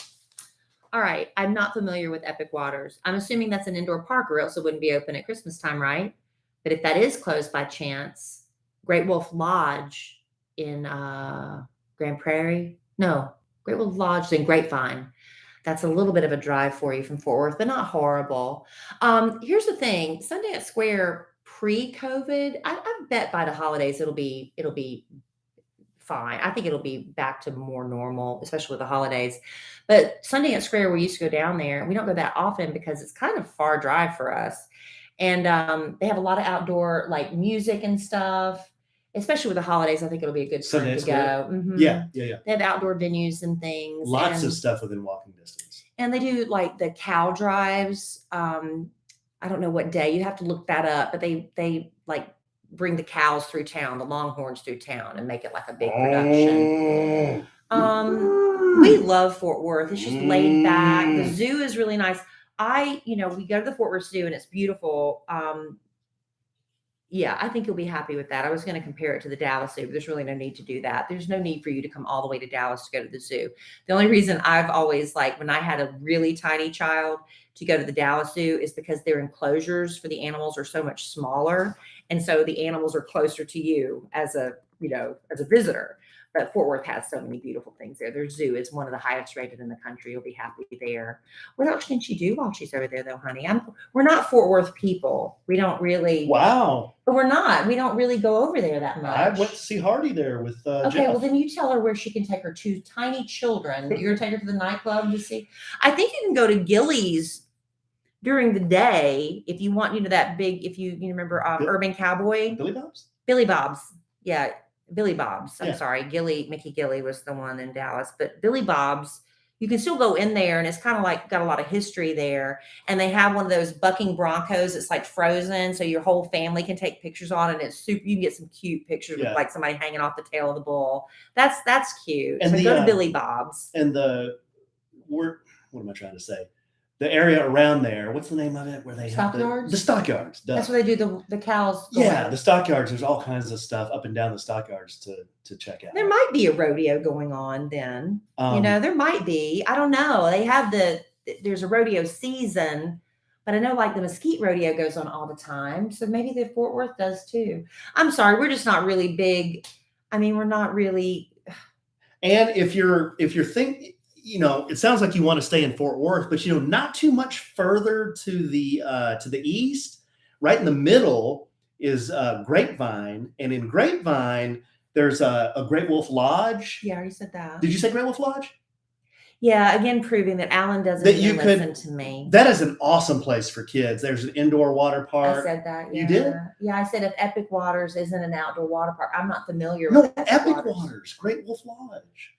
All right. I'm not familiar with Epic Waters. I'm assuming that's an indoor park or else it wouldn't be open at Christmas time, right? But if that is closed by chance, Great Wolf Lodge in Grand Prairie. No, Great Wolf Lodge in Grapevine. That's a little bit of a drive for you from Fort Worth, but not horrible. Here's the thing. Sundance Square pre-COVID. I bet by the holidays it'll be fine. I think it'll be back to more normal, especially with the holidays. But Sundance Square, we used to go down there. We don't go that often because it's kind of far drive for us. And they have a lot of outdoor like music and stuff. Especially with the holidays, I think it'll be a good time Sundance to Square? go. Mhm. Yeah. They have outdoor venues and things. Lots and, of stuff within walking distance. And they do like the cow drives. I don't know what day. You have to look that up, but they like bring the cows through town, the longhorns through town, and make it like a big production. We love Fort Worth. It's just laid back. The zoo is really nice. We go to the Fort Worth Zoo and it's beautiful. Yeah, I think you'll be happy with that. I was going to compare it to the Dallas Zoo, but there's really no need to do that. There's no need for you to come all the way to Dallas to go to the zoo. The only reason I've always like when I had a really tiny child to go to the Dallas Zoo is because their enclosures for the animals are so much smaller. And so the animals are closer to you as a visitor. But Fort Worth has so many beautiful things there. Their zoo is one of the highest rated in the country. You'll be happy there. What else can she do while she's over there, though, honey? We're not Fort Worth people. We don't really. Wow. But we're not. We don't really go over there that much. I went to see Hardy there with Okay, Jeff. well, then you tell her where she can take her two tiny children. You're going to take her to the nightclub to see? I think you can go to Gilley's during the day if you want, that big, if you remember Urban Cowboy. Billy Bob's? Billy Bob's. Yeah. Billy Bob's. I'm Yeah. sorry. Mickey Gilley was the one in Dallas, but Billy Bob's, you can still go in there and it's kind of like got a lot of history there. And they have one of those bucking Broncos. It's like frozen. So your whole family can take pictures on it. And it's super, you can get some cute pictures with like somebody hanging off the tail of the bull. That's cute. And so go to Billy Bob's. And what am I trying to say? The area around there, what's the name of it? Where they Stockyards? The stockyards. Duh. That's where they do the cows. Yeah, the stockyards. There's all kinds of stuff up and down the stockyards to check out. There might be a rodeo going on then. There might be. I don't know. There's a rodeo season, but I know like the Mesquite rodeo goes on all the time. So maybe the Fort Worth does too. I'm sorry, we're just not really big. I mean, we're not really. And if you're thinking, it sounds like you want to stay in Fort Worth, but not too much further to the east. Right in the middle is Grapevine, and in Grapevine there's a Great Wolf Lodge. Yeah, I already said that. Did you say Great Wolf Lodge? Yeah, again, proving that Alan doesn't listen to me. That is an awesome place for kids. There's an indoor water park. I said that. Yeah. You did? Yeah, I said if Epic Waters isn't an outdoor water park, I'm not familiar with Epic Waters. Great Wolf Lodge.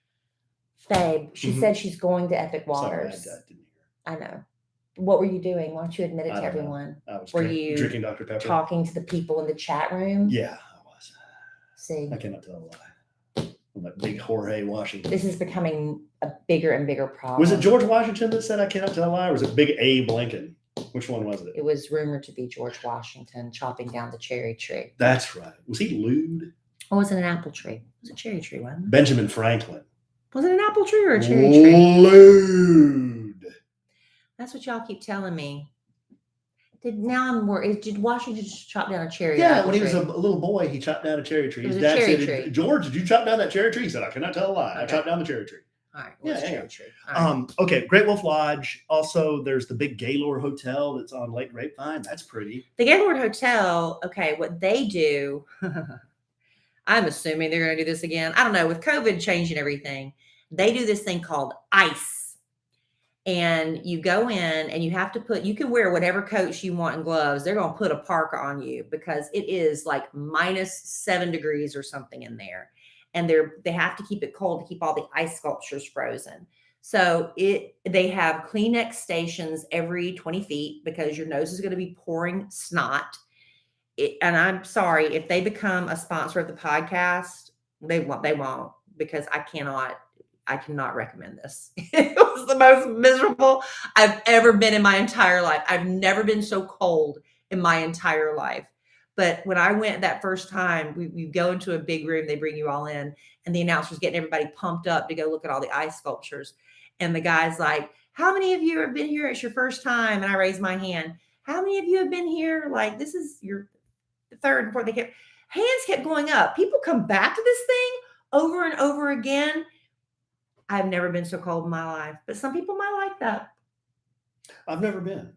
Babe, she said she's going to Epic Waters. Sorry, I didn't hear. I know. What were you doing? Why don't you admit it to everyone? I was drinking Dr. Pepper. Talking to the people in the chat room? Yeah, I was. See. I cannot tell a lie. I'm like big Jorge Washington. This is becoming a bigger and bigger problem. Was it George Washington that said I cannot tell a lie, or was it Big Abe Lincoln? Which one was it? It was rumored to be George Washington chopping down the cherry tree. That's right. Was he lewd? Or was it an apple tree? It was a cherry tree, wasn't it? Benjamin Franklin. Was it an apple tree or a cherry tree? Lewd. That's what y'all keep telling me. Did Washington just chop down a cherry? Yeah, when he was a little boy, he chopped down a cherry tree. His dad said, "George, did you chop down that cherry tree?" He said, "I cannot tell a lie. Okay. I chopped down the cherry tree." All right. Well, yeah, cherry tree. All right. Okay. Great Wolf Lodge. Also, there's the big Gaylord Hotel that's on Lake Grapevine. That's pretty. The Gaylord Hotel. Okay, what they do. I'm assuming they're going to do this again. I don't know. With COVID changing everything, they do this thing called ice. And you go in and you have to you can wear whatever coats you want and gloves. They're going to put a parka on you because it is like -7 degrees or something in there. And they have to keep it cold to keep all the ice sculptures frozen. So they have Kleenex stations every 20 feet because your nose is going to be pouring snot. And I'm sorry, if they become a sponsor of the podcast, they won't, because I cannot recommend this. It was the most miserable I've ever been in my entire life. I've never been so cold in my entire life. But when I went that first time, we go into a big room, they bring you all in, and the announcer's getting everybody pumped up to go look at all the ice sculptures. And the guy's like, "How many of you have been here? It's your first time." And I raised my hand. "How many of you have been here? Like, this is your third and fourth." Hands kept going up. People come back to this thing over and over again. I've never been so cold in my life, but some people might like that. I've never been.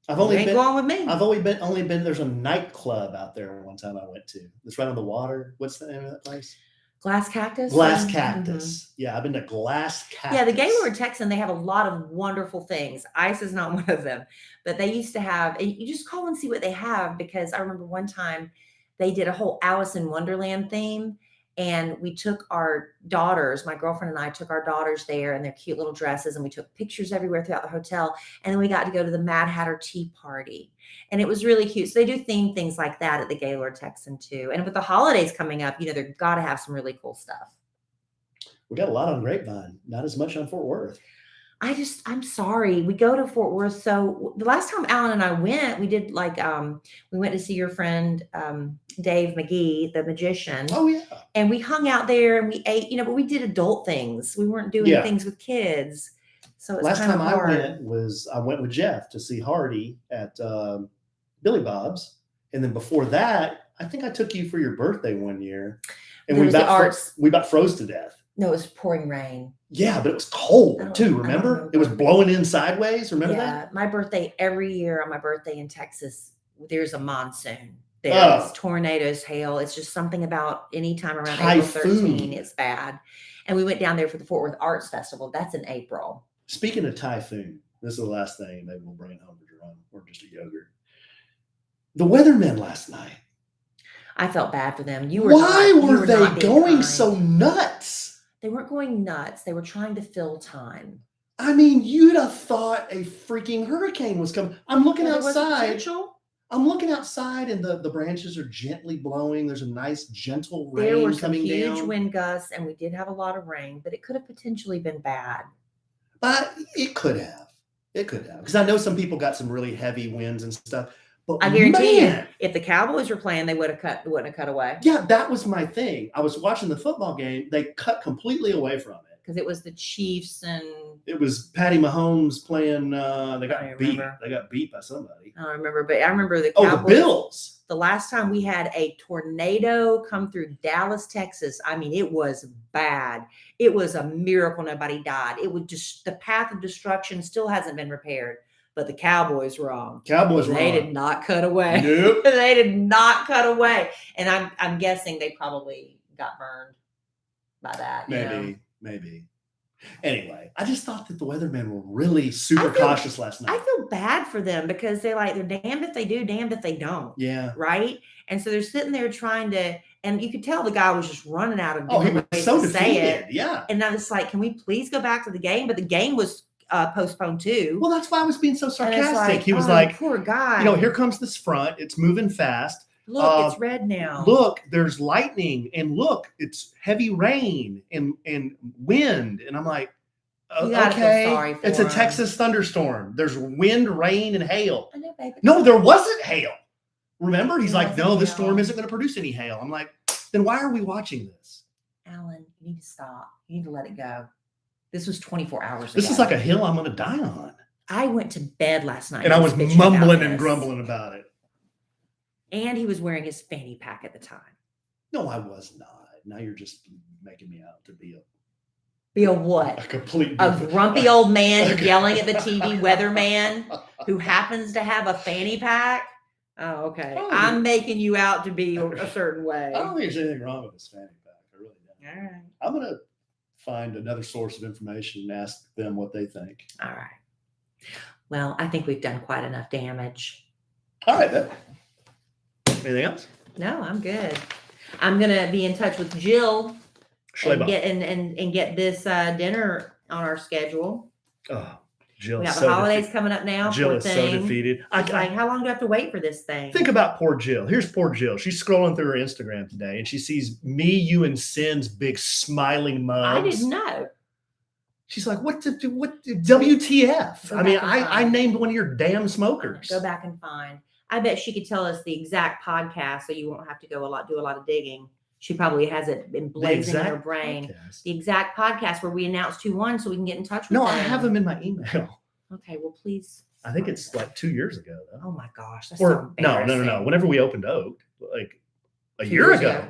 I've only ain't been. going with me. I've only been. There's a nightclub out there one time I went to. It's right on the water. What's the name of that place? Glass Cactus. Glass Cactus. Yeah, I've been to Glass Cactus. Yeah, the Gaylord Texan, they have a lot of wonderful things. Ice is not one of them, but they used to have. You just call and see what they have, because I remember one time they did a whole Alice in Wonderland theme, and we took our daughters. My girlfriend and I took our daughters there in their cute little dresses, and we took pictures everywhere throughout the hotel. And then we got to go to the Mad Hatter Tea Party, and it was really cute. So they do theme things like that at the Gaylord Texan too. And with the holidays coming up, they've got to have some really cool stuff. We got a lot on Grapevine, not as much on Fort Worth. I'm sorry. We go to Fort Worth. So the last time Alan and I went, we did we went to see your friend, Dave McGee, the magician. Oh yeah. And we hung out there and we ate, but we did adult things. We weren't doing things with kids. So it's last time I went with Jeff to see Hardy at Billy Bob's. And then before that, I think I took you for your birthday one year. And we about froze to death. No, it was pouring rain. Yeah, but it was cold too. Remember? It was blowing in sideways. Remember that? My birthday, every year on my birthday in Texas, there's a monsoon. There's tornadoes, hail. It's just something about any time around April 13, it's bad. And we went down there for the Fort Worth Arts Festival. That's in April. Speaking of typhoon, this is the last thing. Maybe we'll bring it home for Jerome or just a yogurt. The weathermen last night. I felt bad for them. Why were they going so nuts? They weren't going nuts. They were trying to fill time. I mean, you'd have thought a freaking hurricane was coming. I'm looking outside. I'm looking outside, and the branches are gently blowing. There's a nice, gentle rain coming down. There were some huge wind gusts, and we did have a lot of rain, but it could have potentially been bad. But it could have. It could have. Because I know some people got some really heavy winds and stuff. But I guarantee you, if the Cowboys were playing, they wouldn't have cut away. Yeah, that was my thing. I was watching the football game. They cut completely away from it. Because it was the Chiefs and it was Patty Mahomes playing. They got beat. They got beat by somebody. I don't remember, but I remember the Cowboys. The Bills. The last time we had a tornado come through Dallas, Texas. I mean, it was bad. It was a miracle nobody died. It was just the path of destruction still hasn't been repaired. But the Cowboys wrong. They did not cut away. Nope. They did not cut away. And I'm guessing they probably got burned by that. Maybe. Anyway, I just thought that the weathermen were really super cautious last night. I feel bad for them because they're damned if they do, damned if they don't. Yeah. Right? And so they're sitting there trying to, and you could tell the guy was just running out of he was so defeated. Say it. Yeah. And I was like, can we please go back to the game? But the game was postponed too. Well, that's why I was being so sarcastic. He was poor guy. Here comes this front. It's moving fast. Look, it's red now. Look, there's lightning, and look, it's heavy rain and wind. And I'm like, okay, it's a Texas thunderstorm. There's wind, rain, and hail. I know, baby. No, there wasn't hail. Remember? He's like, no, this storm isn't going to produce any hail. I'm like, then why are we watching this? Alan, you need to stop. You need to let it go. This was 24 hours ago. This is like a hill I'm going to die on. I went to bed last night. And I was mumbling and grumbling about it. And he was wearing his fanny pack at the time. No, I was not. Now you're just making me out to be a what? A complete a grumpy old man yelling at the TV weatherman who happens to have a fanny pack. Oh, okay. I'm making you out to be a certain way. I don't think there's anything wrong with his fanny pack. I really don't. All right. I'm going to find another source of information and ask them what they think. All right. Well, I think we've done quite enough damage. All right, then. Anything else? No, I'm good. I'm going to be in touch with Jill and get this dinner on our schedule. Oh, Jill. We got the holidays coming up now. Jill is so defeated. How long do I have to wait for this thing? Think about poor Jill. Here's poor Jill. She's scrolling through her Instagram today, and she sees me, you, and Sin's big smiling mugs. I didn't know. She's like, what WTF? I mean, I named one of your damn smokers. Go back and find. I bet she could tell us the exact podcast, so you won't have to do a lot of digging. She probably has it been blazing in her brain. Podcast. The exact podcast where we announced who won, so we can get in touch with them. No, I have them in my email. Okay, well, please. I think it's like 2 years ago, though. Oh my gosh, that's so embarrassing. No. Whenever we opened Oak, like a year ago,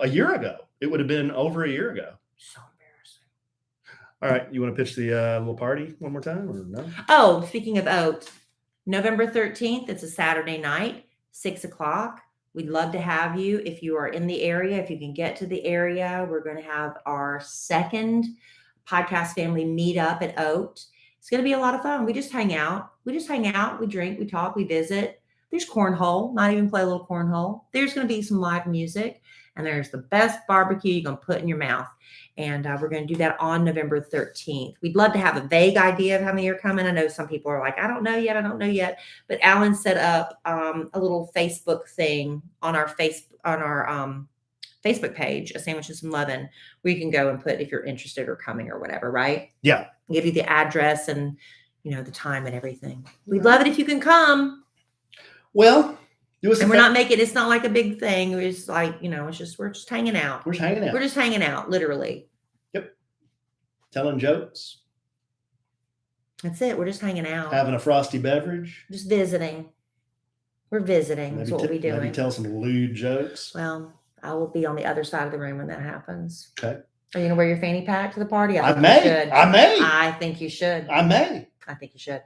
it would have been over a year ago. So embarrassing. All right, you want to pitch the little party one more time, or no? Oh, speaking of Oak, November 13th, it's a Saturday night, 6:00. We'd love to have you if you are in the area. If you can get to the area, we're going to have our second podcast family meetup at Oat. It's going to be a lot of fun. We just hang out. We drink, we talk, we visit. There's cornhole, not even play a little cornhole. There's going to be some live music, and there's the best barbecue you're going to put in your mouth. And we're going to do that on November 13th. We'd love to have a vague idea of how many are coming. I know some people are like, I don't know yet. But Alan set up a little Facebook thing on our Facebook page, A Sandwich and Some Lovin', where you can go and put if you're interested or coming or whatever, right? Yeah. Give you the address and, the time and everything. We'd love it if you can come. Well, it's not like a big thing. We're just like, we're just hanging out. We're just hanging out, literally. Yep. Telling jokes. That's it. We're just hanging out. Having a frosty beverage. Just visiting. We're visiting. That's what we'll be doing. Maybe tell some lewd jokes. Well, I will be on the other side of the room when that happens. Okay. Are you going to wear your fanny pack to the party? I may. I think you should. I may. I think you should.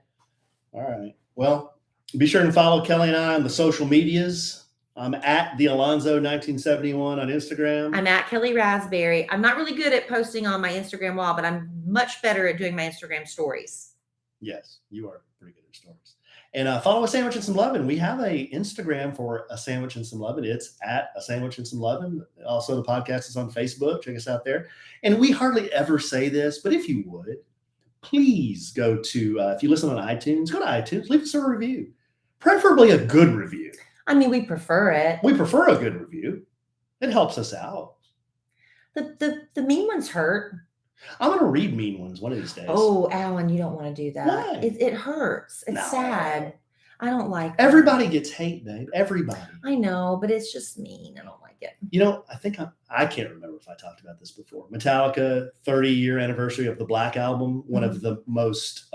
All right. Well, be sure to follow Kelly and I on the social medias. I'm at the Alonzo 1971 on Instagram. I'm at Kellie Rasberry. I'm not really good at posting on my Instagram wall, but I'm much better at doing my Instagram stories. Yes, you are pretty good at stories. And follow A Sandwich and Some Lovin'. We have a Instagram for A Sandwich and Some Lovin'. It's at A Sandwich and Some Lovin'. Also, the podcast is on Facebook. Check us out there. And we hardly ever say this, but if you would, please go to, if you listen on iTunes, go to iTunes, leave us a review. Preferably a good review. I mean, we prefer it. We prefer a good review. It helps us out. The mean ones hurt. I'm going to read mean ones one of these days. Oh, Alan, you don't want to do that. Why? It hurts. It's sad. I don't like that. Everybody gets hate, babe. Everybody. I know, but it's just mean. I don't like it. I think I can't remember if I talked about this before. Metallica 30-year anniversary of the Black Album, one of the most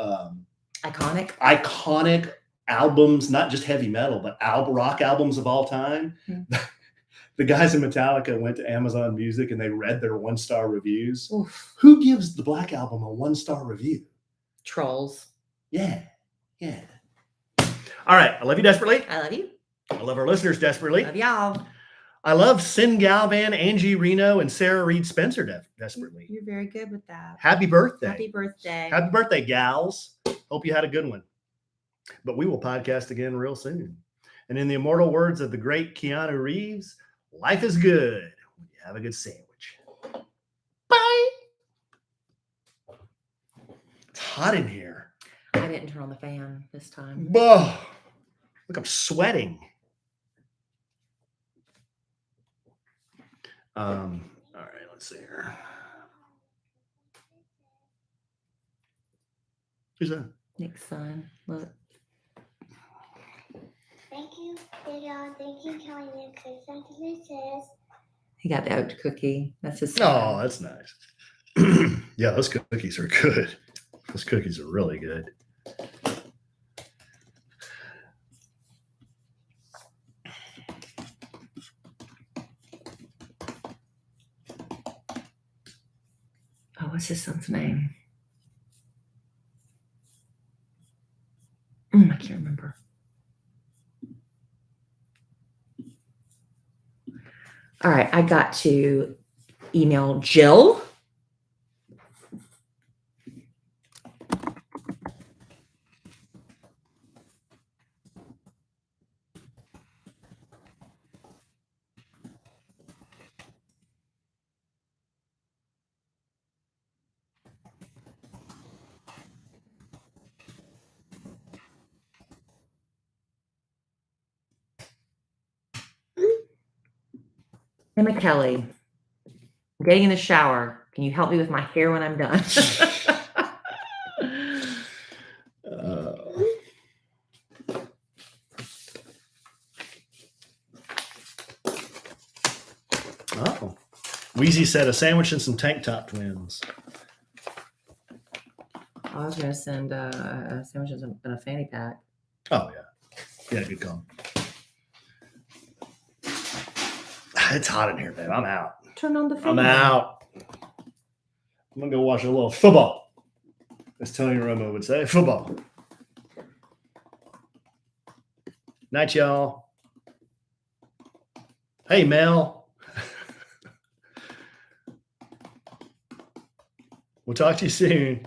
iconic albums, not just heavy metal, but rock albums of all time. Mm-hmm. The guys in Metallica went to Amazon Music and they read their 1-star reviews. Oof. Who gives the Black Album a 1-star review? Trolls. Yeah. All right. I love you desperately. I love you. I love our listeners desperately. Love y'all. I love Sin Galvan, Angie Reno, and Sarah Reed Spencer desperately. You're very good with that. Happy birthday. Happy birthday. Happy birthday, gals. Hope you had a good one. But we will podcast again real soon. And in the immortal words of the great Keanu Reeves, life is good when you have a good sandwich. Bye. It's hot in here. I didn't turn on the fan this time. Oh, look, I'm sweating. All right, let's see here. Who's that? Nick's son. Look. Thank you, Dad. Thank you, Kelly. Nick. That's delicious. He got the oat cookie. That's his. Oh, that's nice. Yeah, those cookies are good. Those cookies are really good. Oh, what's his son's name? I can't remember. All right, I got to email Jill. Emma Kelly, I'm getting in the shower. Can you help me with my hair when I'm done? Oh. Wheezy said a sandwich and some tank top twins. I was going to send a sandwich and a fanny pack. Oh, yeah. Yeah, good call. It's hot in here, babe. I'm out. Turn on the fan. I'm out. I'm going to go watch a little football. As Tony Romo would say, football. Night, y'all. Hey, Mel. We'll talk to you soon.